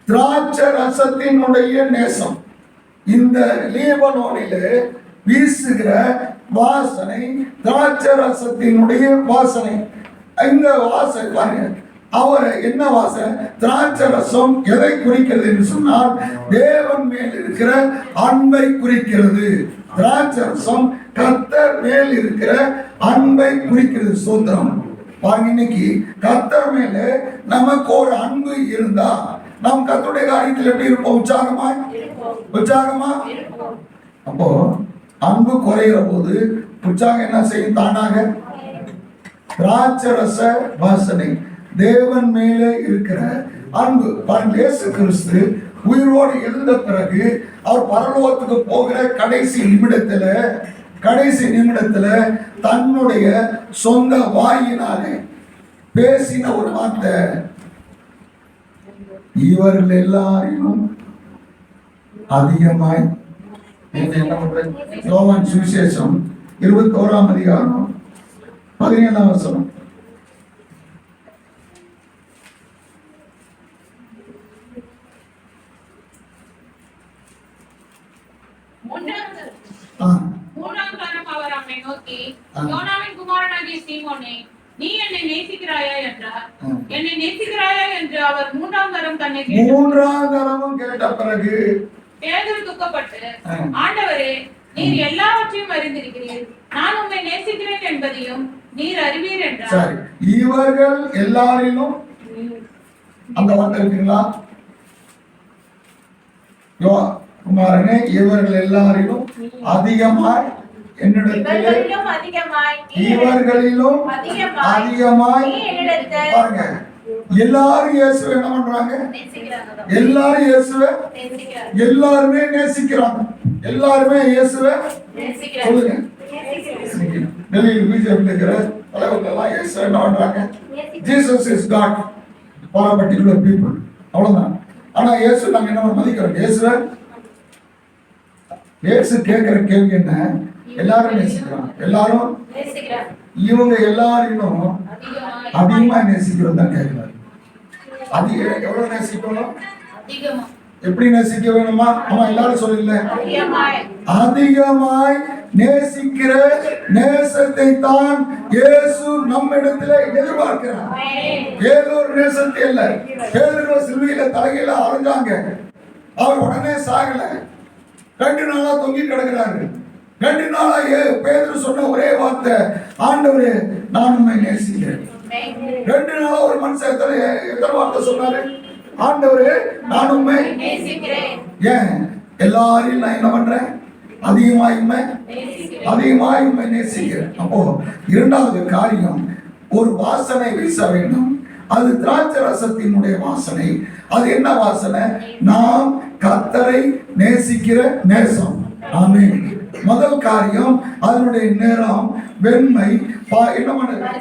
திராட்சை ரசத்தினுடைய நேசம். இந்த லீபனோனிலே வீசுகிற வாசனை திராட்சை ரசத்தினுடைய வாசனை. இந்த வாசனை பாருங்க, அவர் என்ன வாசனை? திராட்சை ரசம் எதை குறிக்கிறது என்று சொன்னால் தேவன் மேல் இருக்கிற அன்பை குறிக்கிறது. திராட்சை ரசம் கர்த்தர் மேல் இருக்கிற அன்பை குறிக்கிறது. சோத்திரம். பாருங்க, இன்னைக்கு கர்த்தர் மேல நமக்கு ஒரு அன்பு இருந்தா நாம் கர்த்தருடைய காரியத்தில் எப்படி இருப்போம்? உற்சாகமா. அப்போ அன்பு குறைகிற போது உற்சாகம் என்ன செய்யும்? தானாக. திராட்சை ரச வாசனை தேவன் மேலே இருக்கிற அன்பு. பாருங்க, இயேசு கிறிஸ்து உயிரோடு எழுந்த பிறகு அவர் பரலோகத்துக்கு போகிற கடைசி நிமிடத்துல தன்னுடைய சொந்த வாயினாலே பேசின ஒரு வார்த்தை, இவர்கள் எல்லாரையும் அதிகமாய். யோவான் சுவிசேஷம் 21ஆம் அதிகாரம் 17ஆம் வசனம். மூன்றாம் தரம் அவர் நம்மை நோக்கி, யோனாவின் குமாரனாகிய சீமோனே, நீ என்னை நேசிக்கிறாயா என்றார். என்னை நேசிக்கிறாயா என்று அவர் 3ஆம் தரம் தன்னை கேட்ட பிறகு பேதுரு துக்கப்பட்டு, ஆண்டவரே, நீர் எல்லாவற்றையும் அறிந்திருக்கிறீர், நான் உம்மை நேசிக்கிறேன் என்பதையும் நீர் அறிவீர் என்றார். சரி, இவர்கள் எல்லாரிலும் அந்த வார்த்தை இருக்குங்களா? குமாரனே, இவர்கள் எல்லாரிலும் அதிகமாய் இவர்களிலும் அதிகமாய் பாருங்க, எல்லாரும் இயேசுவை என்ன பண்றாங்க? எல்லாரும் இயேசுவை எல்லாருமே நேசிக்கிறாங்க. எல்லாருமே இயேசுவை சொல்லுங்க. டெல்லியில் பிஜேபி இருக்கிற தலைவர்கள் எல்லாம் இயேசுவை என்ன பண்றாங்க? Jesus is God for a particular people. அவ்வளவுதான். ஆனா இயேசு நாங்க என்ன மதிக்கிறோம்? இயேசு கேட்கிற கேள்வி என்ன? எல்லாரும் நேசிக்கிறாங்க. எல்லாரும் இவங்க எல்லாரையும் அதிகமா நேசிக்கிறோம் தான் கேட்கிறாரு. அதிக எவ்வளவு நேசிக்கணும்? எப்படி நேசிக்க வேணுமா? ஆமா, எல்லாரும் சொல்லல. அதிகமாய் நேசிக்கிற நேசத்தை தான் இயேசு நம்மிடத்துல எதிர்பார்க்கிறார். ஏதோ ஒரு நேசத்தை இல்ல. பேதுரு சிலுவையில தலையில அரைஞ்சாங்க. அவர் உடனே சாகல. 2 நாளா தொங்கி கிடக்கிறாரு. 2 நாளா பேதுரு சொன்ன ஒரே வார்த்தை, ஆண்டவரே, நான் உம்மை நேசிக்கிறேன். 2 நாளா ஒரு மனுஷன் எத்தனை வார்த்தை சொன்னாரு? ஆண்டவரே, நான் உம்மை நேசிக்கிறேன். ஏன்? எல்லாரையும் நான் என்ன பண்றேன்? அதிகமாய் உம்மை நேசிக்கிறேன். அப்போ இரண்டாவது காரியம், ஒரு வாசனை வீச வேண்டும். அது திராட்சை ரசத்தினுடைய வாசனை. அது என்ன வாசனை? நாம் கர்த்தரை நேசிக்கிற நேசம். ஆமென். முதல் காரியம், அதனுடைய நேரம் வெண்மை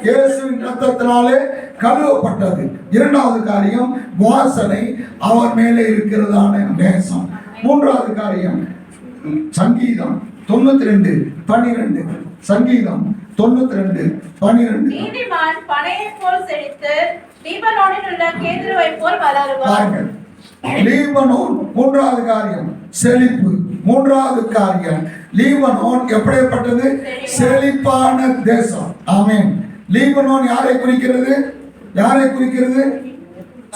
இயேசுவின் ரத்தத்தினாலே கழுவப்பட்டது. இரண்டாவது காரியம், வாசனை அவர் மேலே இருக்கிறதான நேசம். மூன்றாவது காரியம், சங்கீதம் 92:12. சங்கீதம் 92:12. நீதிமான் பனையைப் போல் செழித்து லீபனோனில் உள்ள கேதுருவைப் போல் வளருவார். லீபனோன் மூன்றாவது காரியம் செழிப்பு. மூன்றாவது காரியம், லீபனோன் எப்படிப்பட்டது? செழிப்பான தேசம். ஆமென். லீபனோன் யாரை குறிக்கிறது?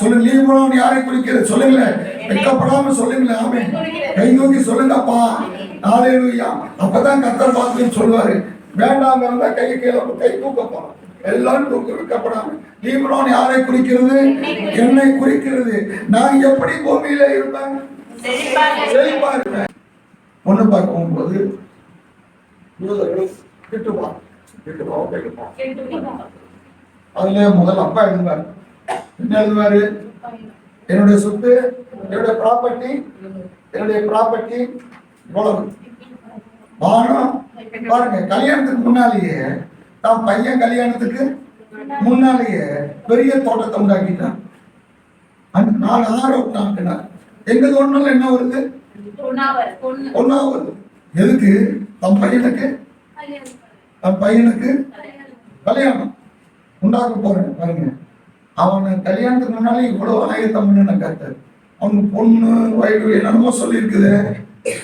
சொல்லுங்க. லீபனோன் யாரை குறிக்கிறது? சொல்லுங்க. வெட்கப்படாம சொல்லுங்க. ஆமென். கை தூக்கி சொல்லுங்கப்பா. ஹalleluya. அப்பதான் கர்த்தர் பார்த்து சொல்வாரு. வேண்டாம் இருந்தா கை தூக்கப்பா. எல்லாரும் தூக்கப்படாம. லீபனோன் யாரை குறிக்கிறது? என்னை குறிக்கிறது. நான் எப்படி பூமியில இருப்பேன்? செழிப்பா இருப்பேன். ஒண்ணு பார்க்க போகும்போது அதுல முதல்ல அப்பா எழுதுவார். என்ன எழுதுவாரு? என்னுடைய சொத்து, என்னுடைய ப்ராப்பர்ட்டி இவ்வளவு. பாருங்க, கல்யாணத்துக்கு முன்னாலேயே தான் பையன் கல்யாணத்துக்கு முன்னாலேயே பெரிய தோட்டத்தை உண்டாக்கிட்டான். அந்த 4 ஆறு விட்டாங்க. எங்க தோட்டினாலும் என்ன வருது? ஒன்னா வருது. எதுக்கு? தன் பையனுக்கு கல்யாணம் உண்டாக்க போறேன் பாருங்க. அவனை கல்யாணத்துக்கு முன்னாலே இவ்வளவு ஆயத்தம் பண்ண கருத்து. அவனுக்கு பொண்ணு வயது என்னென்னமோ சொல்லி இருக்குது.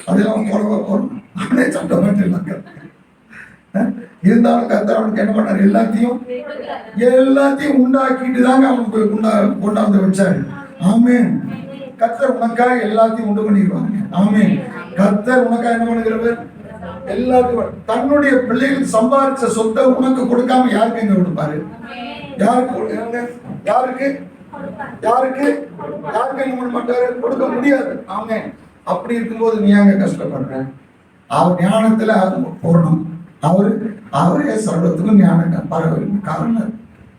அதெல்லாம் போறவ போறோம். அவனே சட்டப்பட்டு இருந்தாலும் கர்த்தர் அவனுக்கு என்ன பண்ணாரு? எல்லாத்தையும் உண்டாக்கிட்டு தாங்க அவனுக்கு கொண்டாந்து வச்சாரு. ஆமேன். கர்த்தர் உனக்காக எல்லாத்தையும் உண்டு பண்ணிடுவாங்க. ஆமேன். கர்த்தர் உனக்காக என்ன பண்ணுகிறவர்? எல்லாத்தையும் தன்னுடைய பிள்ளைகளுக்கு சம்பாதிச்ச சொத்தை உனக்கு கொடுக்காம யாருக்கு எங்க கொடுப்பாரு? யாருக்கு என்ன பண்ண மாட்டாரு? கொடுக்க முடியாது. ஆமேன். அப்படி இருக்கும்போது நீ அங்க கஷ்டப்படுற? அவர் ஞானத்துல பூர்ணம். அவரே சர்வத்துக்கும் ஞானம் காரணம்.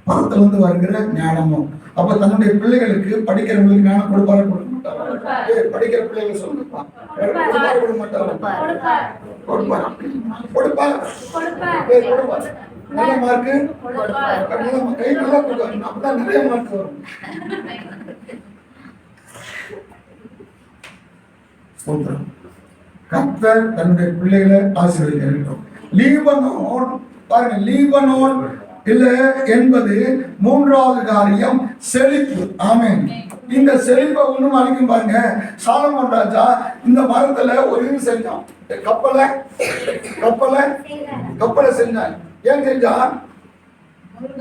பரத்துல இருந்து வருகிற ஞானமும். அப்ப தன்னுடைய பிள்ளைகளுக்கு படிக்கிறவங்களுக்கு ஞானம் கொடுப்பாரு கொடுக்க மாட்டாரு? படிக்கிற பிள்ளைகள் சொல்லுப்பா கொடுக்க மாட்டாரு? கொடுப்பாரு. நல்ல மார்க்கு கை நல்லா கொடுப்பாரு. அப்பதான் நிறைய மார்க் வரும். கர்த்தர் தன்னுடைய பிள்ளைகளை ஆசீர்வதிக்க வேண்டும். லீபனோன் பாருங்க, லீபனோன் இல்ல என்பது 3வது காரியம் செழிப்பு. ஆமென். இந்த செழிப்பை ஒண்ணும் அழிக்கும் பாருங்க. சாலமோன் ராஜா இந்த மரத்துல ஒரு இது செஞ்சான். கப்பலை செஞ்சான். ஏன் செஞ்சான்?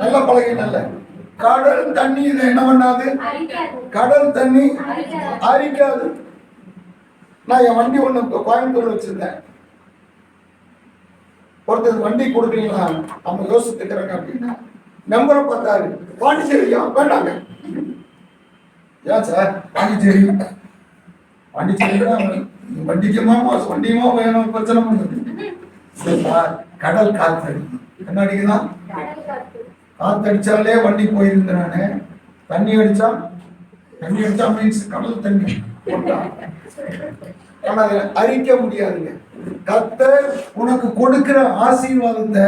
நல்ல பழகினல்ல. கடல் தண்ணி இதை என்ன பண்ணாது? கடல் தண்ணி அரிக்காது. நான் என் வண்டி ஒண்ணு கோயம்புத்தூர்ல வச்சிருந்தேன். ஒருத்தர் வண்டி கொடுக்குறீங்களா? அவங்க யோசித்துக்கிறாங்க அப்படின்னா நம்பரை பார்த்தாரு. பாண்டிச்சேரியா? வேண்டாங்க. ஏன் சார் பாண்டிச்சேரி வண்டிக்குமா வண்டியுமா வேணும்? பிரச்சனை பண்ணுது. கடல் காத்து என்ன அடிக்குதான்? காத்து அடிச்சாலே வண்டி போயிருந்து. நானு தண்ணி அடிச்சா மீன்ஸ் கடல் தண்ணி போட்டா ஆனா அரிக்க முடியாதுங்க. கர்த்தர் உனக்கு கொடுக்கிற ஆசீர்வாதத்தை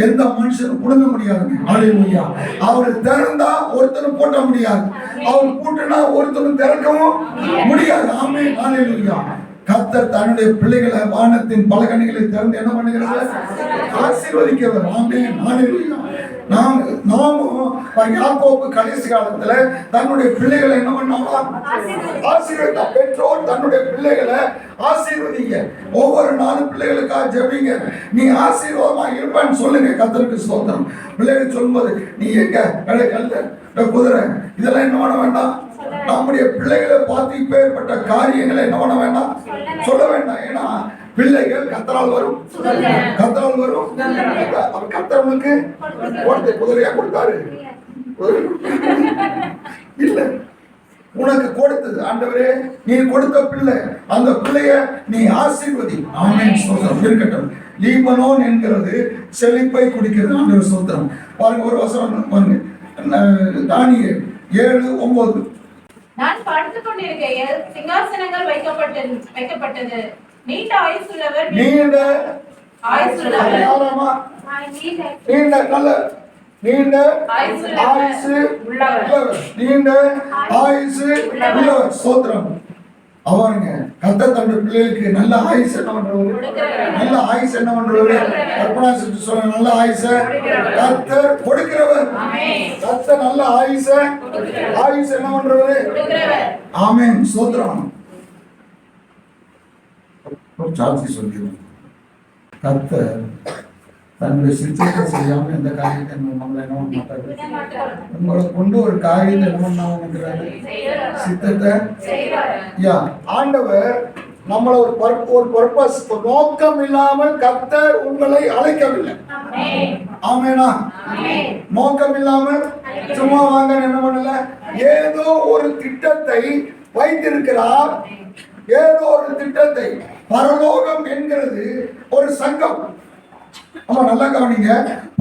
எந்த மனுஷனும் கொடுக்க முடியாதுங்க. ஹல்லேலூயா. அவர் திறந்தா ஒருத்தரும் போட்ட முடியாது. அவர் பூட்டினா ஒருத்தரும் திறக்கவும் முடியாது. ஆமென். ஹல்லேலூயா. கர்த்தர் தன்னுடைய பிள்ளைகளை வானத்தின் பலகணிகளை திறந்து என்ன பண்ணுகிறது? ஆசீர்வதிக்கிறவர். ஆமென். ஹல்லேலூயா. நாமும் யாக்கோபு கடைசி காலத்துல தன்னுடைய பிள்ளைகளை என்ன பண்ணாங்களா? ஆசீர்வதித்தா. பெற்றோர் தன்னுடைய பிள்ளைகளை ஆசீர்வதிங்க. ஒவ்வொரு நாளும் பிள்ளைகளுக்காக ஜெபிங்க. நீ ஆசீர்வாதமா இருப்பான்னு சொல்லுங்க. கர்த்தருக்கு ஸ்தோத்திரம். பிள்ளைகள் சொல்லும்போது நீ எங்க கல்ல குதிரை இதெல்லாம் என்ன பண்ண வேண்டாம். நம்முடைய பிள்ளைகளை பார்த்து இப்பேற்பட்ட காரியங்களை என்ன பண்ண வேண்டாம், சொல்ல வேண்டாம். ஏன்னா பிள்ளைகள் கர்த்தரால் வரும். அவர் கர்த்தவனுக்கு குதிரையா கொடுத்தாரு இல்ல, உனக்கு கொடுத்தது ஆண்டவரே. நீ கொடுத்த பிள்ளை, அந்த பிள்ளைய நீ ஆசீர்வதி. ஆமென். ஸ்தோத்திரம் இருக்கட்டும். லீபனோன் என்கிறது செழிப்பை குடிக்கிறது. ஆண்டவர் ஸ்தோத்திரம். பாருங்க ஒரு வசனம் பாருங்க. தானியேல் 7:9. நான் படுத்துக் கொண்டிருக்கையில் சிங்காசனங்கள் வைக்கப்பட்டது. நீண்ட ஆயுசுள்ளவர் ஸ்தோத்திரம். அவருங்க கர்த்தர் தன்னுடைய பிள்ளைகளுக்கு நல்ல ஆயுசு என்ன பண்றவரு? நல்ல ஆயுசு என்ன பண்றவரு? கற்பனா சொல்ல நல்ல ஆயுச கர்த்தர் கொடுக்கிறவர். கர்த்தர் நல்ல ஆயுச என்ன பண்றவரு? ஆமென். ஸ்தோத்திரம். ஒரு சாட்சி சொல்கிறோம். கர்த்தர் தன்னுடைய சித்தத்தை செய்யாம எந்த காரியத்தை நம்மளை என்ன மாட்டாரு. உங்களை கொண்டு ஒரு காரியத்தை என்ன பண்ணாங்கிறாரு? சித்தத்தை. ஆண்டவர் நம்மளை ஒரு பர்பஸ், ஒரு நோக்கம் இல்லாமல் கர்த்தர் உங்களை அழைக்கவில்லை. ஆமெனா? நோக்கம் இல்லாமல் சும்மா வாங்க என்ன பண்ணல. ஏதோ ஒரு திட்டத்தை வைத்திருக்கிறார். ஏதோ ஒரு திட்டத்தை. பரலோகம் என்கிறது ஒரு சங்கம். ஆமா, நல்லா கவனிங்க.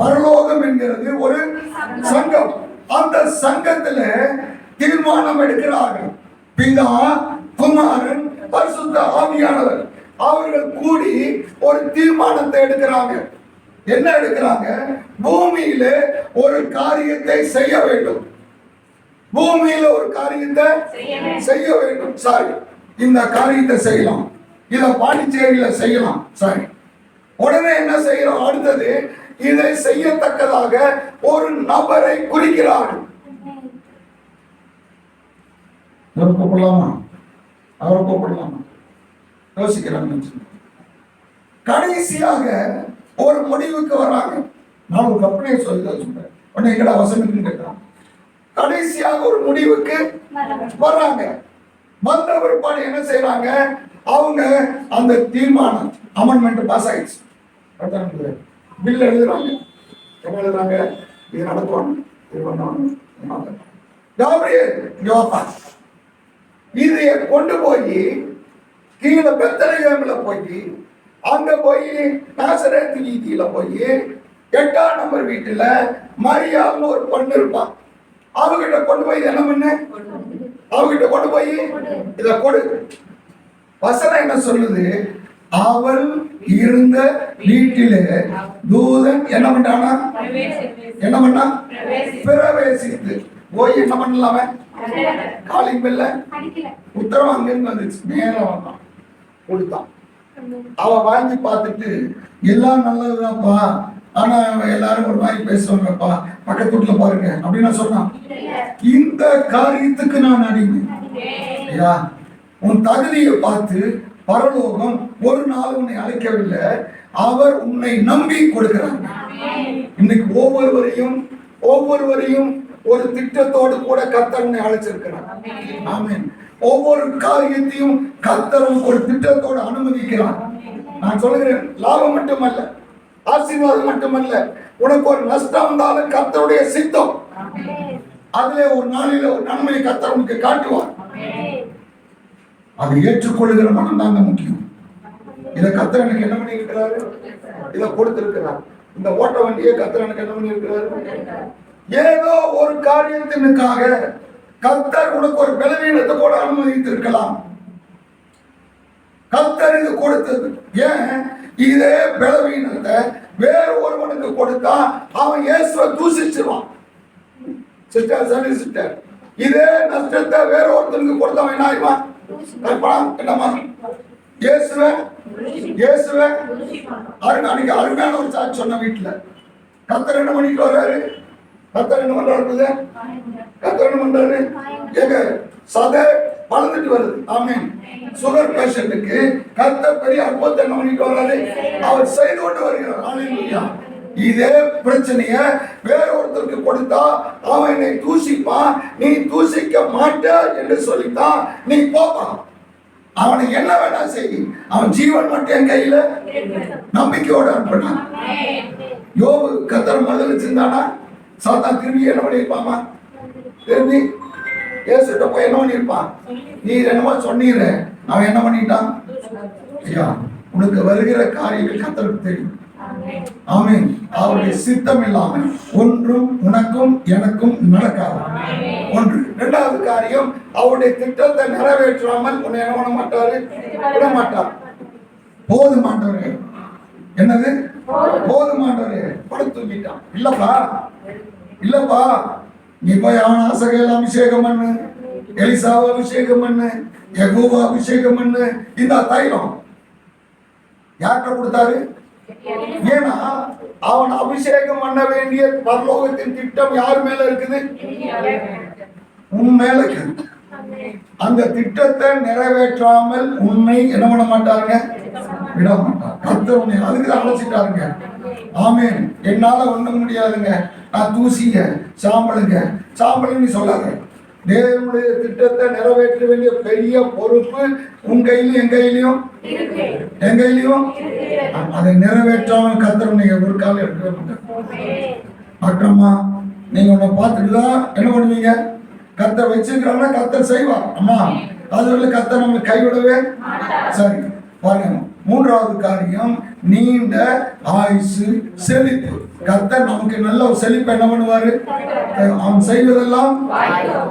பரலோகம் என்கிறது ஒரு சங்கம். அந்த சங்கத்துல தீர்மானம் எடுக்கிறார்கள். பிதா, குமாரன், பரிசுத்த ஆவியானவர் அவர்கள் கூடி ஒரு தீர்மானத்தை எடுக்கிறாங்க. என்ன எடுக்கிறாங்க? பூமியில ஒரு காரியத்தை செய்ய வேண்டும். பூமியில ஒரு காரியத்தை செய்ய வேண்டும். சாரி, இந்த காரியத்தை செய்யலாம், இத பாண்டிச்சேரியில செய்யலாம். சாரி, உடனே என்ன செய்யறோம்? அடுத்தது இதை செய்யத்தக்கதாக ஒரு நபரை குறிக்கிறார்கள். கூப்பிடலாமா? அவரை கூப்பிடலாமா? யோசிக்கிறாங்க. கடைசியாக ஒரு முடிவுக்கு வராங்க. நான் ஒரு கற்பனையை சொல்றேன். உடனே எங்கடா வசனத்துக்கு கேட்கிறான். கடைசியாக ஒரு முடிவுக்கு வர்றாங்க. வந்த பிற்பாடு என்ன செய்யறாங்க? அவங்க அந்த தீர்மானம் அமெண்ட்மெண்ட் பாஸ் ஆயிடுச்சு. பில் எழுதுறாங்க. என்ன எழுதுறாங்க? இது நடத்துவாங்க, இது பண்ணுவாங்க. இதைய கொண்டு போய் கீழே பெத்தலகேம்ல போய் அங்க போய் நாசரேத்து வீதியில போய் 8ஆம் நம்பர் வீட்டுல மரியாள்னு ஒரு பொண்ணு இருப்பான். அவகிட்ட கொண்டு போய் என்ன பண்ணு? அவகிட்ட கொண்டு போய் இத கொடு. வசனம் என்ன சொல்லுது? அவள் இருந்த வீட்டிலே தூதன் என்ன பண்ணானா? என்ன பண்ணா? பிரவேசித்து போய் என்ன பண்ணலாம? காலிங் பெல்ல உத்தரவு அங்கிருந்து வந்துச்சு. நேரம் வந்தான், கொடுத்தான். அவ வாங்கி பார்த்துட்டு எல்லாம் நல்லதுதான்ப்பா, ஆனா எல்லாரும் ஒரு மாதிரி பேசுவாங்கப்பா, பக்கத்து வீட்டுல பாருங்க அப்படின்னு சொன்னான். இந்த காரியத்துக்கு நான் அடிமை. ஐயா, உன் தகுதியை பார்த்து பரலோகம் ஒரு நாள் உன்னை அழைக்கவில்லை, அவர் உன்னை நம்பி கொடுக்கிறார். இன்னைக்கு ஒவ்வொருவரையும் ஒரு திட்டத்தோடு கூட கர்த்தர் உன்னை அழைச்சிருக்கிறார். ஆமென். ஒவ்வொரு காரியத்தையும் கர்த்தர் ஒரு திட்டத்தோடு அனுமதிக்கிறார். நான் சொல்கிறேன், லாபம் மட்டுமல்ல, ஆசீர்வாதம் மட்டுமல்ல, உனக்கு ஒரு நஷ்டம் வந்தாலும் கர்த்தருடைய சித்தம். அதுல ஒரு நாளில ஒரு நன்மையை கர்த்தர் உனக்கு காட்டுவார். அதை ஏற்றுக்கொள்ளுகிற மனம் தாங்க முக்கியம். இதை கர்த்தர் எனக்கு என்ன பண்ணி இருக்கிறாரு? இதை கொடுத்திருக்கிறார். இந்த ஓட்ட வண்டியை கர்த்தர் எனக்கு என்ன பண்ணி இருக்கிறாரு? ஏதோ ஒரு காரியத்தினுக்காக கர்த்தர் உனக்கு ஒரு பலவீனத்தை கூட அனுமதித்திருக்கலாம். கர்த்தர் இது கொடுத்தது. ஏன்? இதே பலவீனத்தை வேற ஒருவனுக்கு கொடுத்தா அவன் இயேசுவை தூசிச்சிருவான். சிஸ்டர், சரி சிஸ்டர், இதே நஷ்டத்தை வேற ஒருத்தனுக்கு கொடுத்தவன் என்ன ஆயிடுவான்? என்னமா இயேசுவை அன்னைக்கு அருமையான ஒரு சாட்சி சொன்ன வீட்டுல கர்த்தர் என்ன பண்ணிட்டு வர்றாரு? கர்த்தர் என்ன பண்றாரு? கர்த்தர் என்ன பண்றாரு? எங்க சதை வளர்ந்துட்டு வருது. ஆமென். சுகர் பேஷண்ட்டுக்கு கர்த்தர் பெரிய அற்புதத்தை என்ன பண்ணிட்டு வர்றாரு? அவர் செய்து கொண்டு வருகிறார். ஹல்லேலூயா. இதே பிரச்சனைய வேற ஒருத்தருக்கு கொடுத்தா அவன் என்னை தூசிப்பான், நீ தூசிக்க மாட்ட என்று சொல்லித்தான் நீ போப்பான். அவனுக்கு என்ன வேணா செய், அவன் ஜீவன் மட்டும் என் கையில நம்பிக்கையோட அனுப்பினான். யோபு கர்த்தர் மனதில் வச்சிருந்தானா? சாத்தான் திரும்பி என்ன பண்ணிருப்பாமா? திரும்பி இயேசுட்ட போய் என்ன பண்ணிருப்பான்? நீ என்னமோ சொன்னீர, அவன் என்ன பண்ணிட்டான்? ஐயா, உனக்கு வருகிற காரியங்கள் கர்த்தருக்கு தெரியும். ஆமென். அவருடைய சித்தம் இல்லாமல் ஒன்றும் உனக்கும் எனக்கும் நடக்காது. ஒன்று. இரண்டாவது காரியம், அவருடைய திட்டத்தை நிறைவேற்றாமல் உன்னை என்ன பண்ண மாட்டாரு? விட மாட்டார். போதுமாண்டவரே. என்னது? போதுமாண்டவரே. படுத்து தூக்கிட்டான். இல்லப்பா, நீ போய் அவன் ஆசகையில் அபிஷேகம் பண்ணு, எலிசாவை அபிஷேகம் பண்ணு, யெகோவா அபிஷேகம் பண்ணு. இந்த தைலம் யார்கிட்ட கொடுத்தாரு? ஏன்னா அவன் அபிஷேகம் பண்ண வேண்டிய பரலோகத்தின் திட்டம் யார் மேல இருக்குது? உன் மேல இருக்குது. அந்த திட்டத்தை நிறைவேற்றாமல் உன்னை என்ன பண்ண மாட்டாங்க? விட மாட்டாங்க. கர்த்தர் உன்னை அதுக்கு அழைச்சிட்டாருங்க. ஆமென். என்னால ஒண்ணும் முடியாதுங்க, நான் தூசிங்க, சாம்பலுங்க சொல்லாத. தேவனுடைய திட்டத்தை நிறைவேற்ற வேண்டிய பெரிய பொறுப்பு உன் கையிலும் என் கையிலையும் அதை நிறைவேற்றாமல் கர்த்தர் நீங்க ஒரு காலம் எடுக்கவே மாட்டார். அக்கம்மா, நீங்க உன்னை பார்த்துட்டுதான் என்ன பண்ணுவீங்க? கர்த்தர் வச்சிருக்கிறாங்கன்னா கர்த்தர் செய்வார். அம்மா, அதுவரை கர்த்தர் நம்ம கைவிடவே. சரி, பாருங்க. மூன்றாவது காரியம், நீண்ட ஆயுசு, செழிப்பு. கர்த்தர் நமக்கு நல்ல ஒரு செழிப்பை என்ன பண்ணுவாரு? அவன் செய்வதெல்லாம்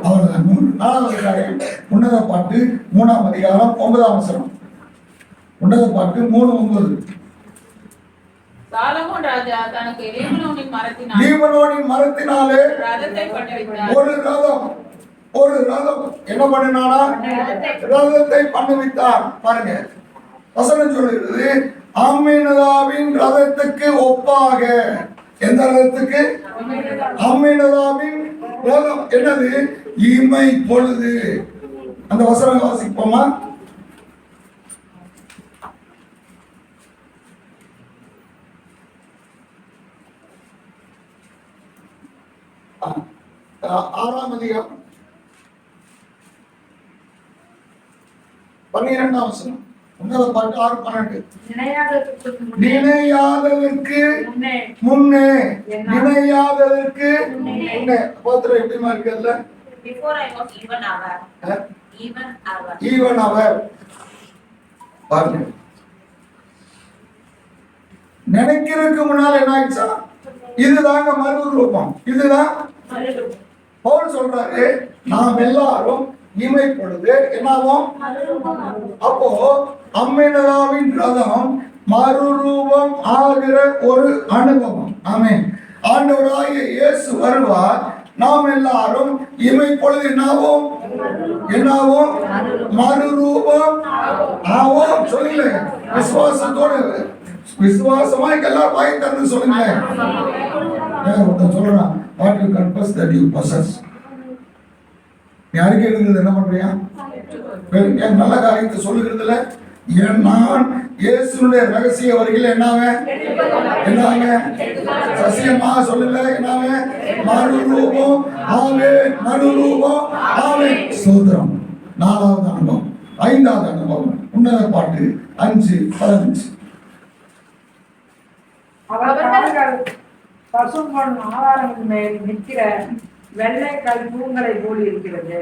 அவர்தான். நாலாவது காரியம், உன்னத பாட்டு 3ஆம் அதிகாரம் 9ஆம் வசனம். உன்னத பாட்டு 3:9. சாலமோன் ராஜா தனக்கு லீபனோனின் மரத்தினாலே ரதத்தை பண்ணுவித்தார். ஒரு ரதம் என்ன பண்ணினானா? ரதத்தை பண்ணுவித்தார். பாருங்க, வசனம் சொல்லுகிறது, அம்மினதாவின் ரதத்துக்கு ஒப்பாக. எந்த ரதத்துக்கு? அம்மினதாவின் ரதம். என்னது? இமை பொழுது. அந்த வசனம் வாசிப்போமா? ஆறாம் அதிகாரம் 12ஆம் வசனம். உன்னத பாட்டு 6:12. நினையாததற்கு முன்னே. நினையாததற்கு முன்னே. பாத்திரம் எப்படிமா இருக்குல்ல? ஈவன் அவர். பாருங்க, நினைக்கிறதுக்கு முன்னால என்ன ஆயிடுச்சா? இதுதாங்க மறுரூபம். இதுதான் பவுல் சொல்றாரு, நாம் எல்லாரும் இமை பொழுது என்னாவும். அப்போ அம்மினதாவின் ரதம் மறுரூபம் ஆகிற ஒரு அனுபவம். ஆமென். ஆண்டவராகிய இயேசு வருவார். நாம் எல்லாரும் இமை பொழுது என்னாவும் மறுரூபம் ஆவோம். சொல்லுங்க, விசுவாசத்தோடு, விசுவாசமாய் எல்லாரும் வாய் திறந்து சொல்லுங்க. சொல்றான், what you confess that you possess. யாருக்கு எழுதுறது என்ன பண்றியா? நல்ல காரியத்தை சொல்லுகிறதுல நான் இயேசுனுடைய ரகசிய வருகையில் என்னாவே சசியமா சொல்லுங்க. என்னாவே மறுரூபம் ஆவே. மறுரூபம் ஆவே. ஸ்தோத்திரம். 4வது அனுபவம். 5வது அனுபவம். உன்னத பாட்டு 5:15. பசும்பொன் ஆதாரத்தின் மேல் நிற்கிற வெள்ளை கல் தூண்களை போல் இருக்கிறது.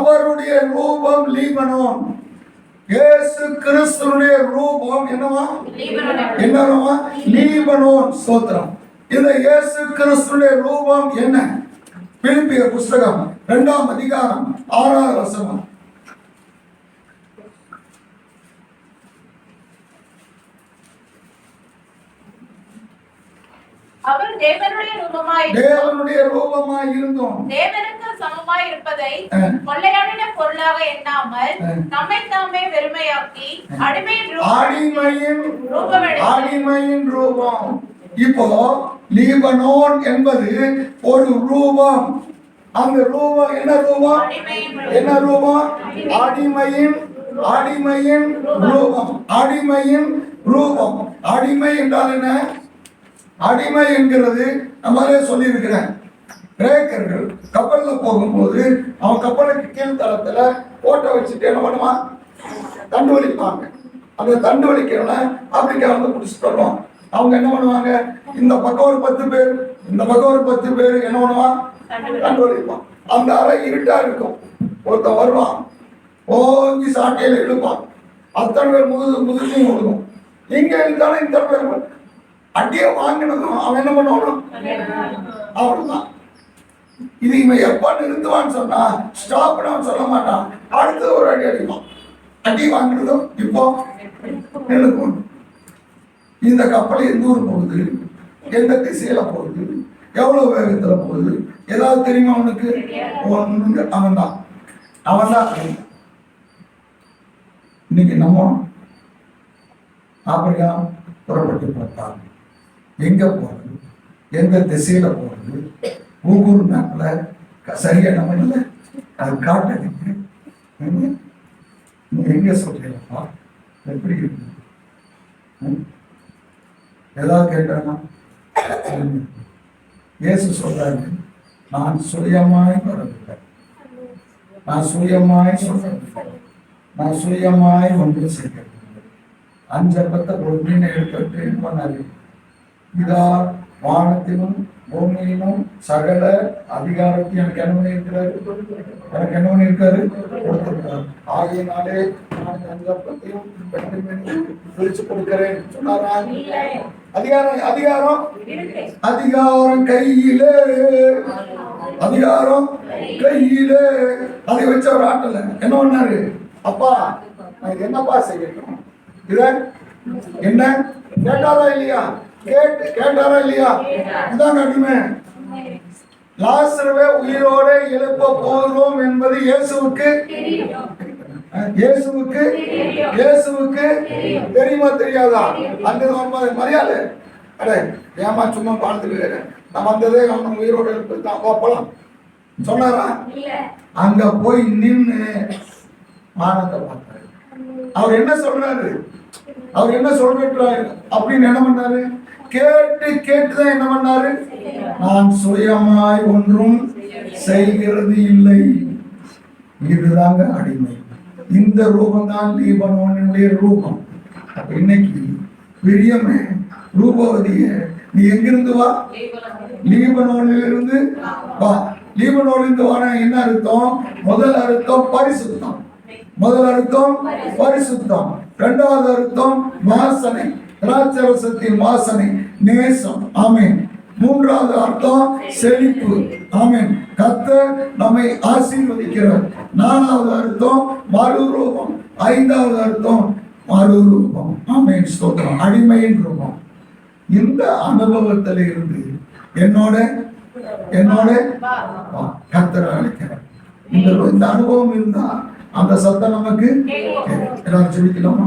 அவருடைய ரூபம் லீபனோன். இயேசு கிறிஸ்துவினுடைய ரூபம் என்னவா? லீபனோன். ஸ்தோத்திரம். இந்த இயேசு கிறிஸ்துவினுடைய ரூபம் என்ன? பிலிப்பியர் புஸ்தகம் 2ஆம் அதிகாரம் 6வது வசனம். அவர் தேவனுடைய ரூபமாய் இருந்தோம். தேவனுக்கு சமமாய் இருப்பதை கொள்ளையாடின பொருளாக எண்ணாமல் நம்மை தாமே வெறுமையாக்கி அடிமையின் ரூபம். இப்போ லீபனோன் என்பது ஒரு ரூபம். அந்த ரூபம் என்ன ரூபம்? அடிமையின் ரூபம். அடிமையின் ரூபம். அடிமை என்றால் என்ன? அடிமை என்கிறது நம்மளே சொல்லி இருக்கிறேன். கிரேக்கர்கள் கப்பல்ல போகும்போது அவன் கப்பலுக்கு கீழ்த்தளத்துல ஓட்ட வச்சுட்டு என்ன பண்ணுவான்? தண்டு வலிப்பாங்க. அந்த தண்டு வலிக்கிறவன ஆப்பிரிக்கா வந்து பிடிச்சிட்டு வருவான். அவங்க என்ன பண்ணுவாங்க? இந்த பக்கம் ஒரு 10 பேர், இந்த பக்கம் ஒரு 10 பேர் என்ன பண்ணுவான்? தண்டு வலிப்பான். அந்த அறை இருட்டா இருக்கும். ஒருத்தன் வருவான், ஓங்கி சாட்டையில இழுப்பான். அத்தனை பேர் முதுகையும் விழுகும். இங்க இழுத்தாலும் இத்தனை பேர் அடியே வாங்கினதும் அவன் என்ன பண்ணுவான்? அவ்வளவுதான். இது இவன் எப்ப நிறுத்துவான்னு சொன்னா ஸ்டாப்னு அவன் சொல்ல மாட்டான். அடுத்தது ஒரு அடி அடிப்பான். அடி வாங்கினதும் இப்போ நிறுத்தும். இந்த கப்பல் எந்த ஊர் போகுது, எந்த திசையில போகுது, எவ்வளவு வேகத்துல போகுது, ஏதாவது தெரியுமா அவனுக்கு? அவன் தான் இன்னைக்கு நம்ம ஆப்பிரிக்கா புறப்பட்டு பார்த்தாங்க. எங்க போறது, எந்த திசையில போறது, கூகுள் மேப்ல சரியா நம்ம இல்லை அது காட்டுறீங்க. நீ எங்க சொல்றீங்கப்பா, எப்படி இருக்கு? ஏதாவது கேட்டானா? இயேசு சொல்றாரு, நான் சுயமாய் வரவில்லை, நான் சுயமாய் சொல்றதில்லை, நான் சுயமாய் ஒன்று செய்யவில்லை. 5 அப்பத்தை ஒரு மீனை எடுத்துட்டு என்ன பண்ணாரு? இதா வானத்திலும் பூமியிலும் சகல அதிகாரத்தையும் எனக்கு என்ன பண்ணியிருக்கிறாரு? எனக்கு என்ன பண்ணியிருக்காரு? கொடுத்திருக்கிறார். ஆகையினாலே நான் 5 அப்பத்தையும் 2 மீனையும் பிரிச்சு கொடுக்கிறேன் சொன்னாரா? அதிகாரம் கையிலே, அதிகாரம் கையிலே. அதை வச்ச ஒரு ஆட்டல என்ன பண்ணாரு? அப்பா நான் என்னப்பா செய்யணும்? இத என்ன கேட்டாரா இல்லையா? கேட்டாரா இல்லையா? இதான் அடிமை. லாசருவை உயிரோட எழுப்ப போகிறோம் என்பது இயேசுவுக்கு தெரியுமா தெரியாதா? அங்க மரியாதை அடே ஏமா சும்மா பார்த்துட்டு நான் வந்ததே அவன் உயிரோட எழுப்பு தான் போலாம் சொன்னாரா? அங்க போய் நின்று மானத்தை பார்த்தாரு. அவர் என்ன சொல்றாரு அப்படின்னு என்ன பண்ணாரு? கேட்டுதான் என்ன பண்ணாரு? நான் சுயமாய் ஒன்றும் செய்கிறது இல்லை. இதுதாங்க அடிமை. இந்த ரூபம் தான் லீபனோனுடைய ரூபம். அப்ப இன்னைக்கு பிரியமே ரூபவதிய நீ எங்கிருந்து வா? லீபனோனிலிருந்து வா. லீபனோனிலிருந்து வானா என்ன அர்த்தம்? முதல் அர்த்தம் பரிசுத்தம். இரண்டாவது அர்த்தம் வாசனை, திராட்சரசத்தின் வாசனை, நேசம். ஆமென். மூன்றாவது அர்த்தம் செழிப்பு. ஆமென். கர்த்தர் நம்மை ஆசீர்வதிக்கிறார். நான்காவது அர்த்தம் மறுரூபம். ஐந்தாவது அர்த்தம் மறுரூபம். ஆமென். ஸ்தோத்திரம். அடிமையின் ரூபம். இந்த அனுபவத்தில் இருந்து என்னோட கர்த்தர் அழைக்கிறார். இந்த அனுபவம் இருந்தா அந்த சத்தம் நமக்கு எல்லாரும் சொல்லிக்கலாமா?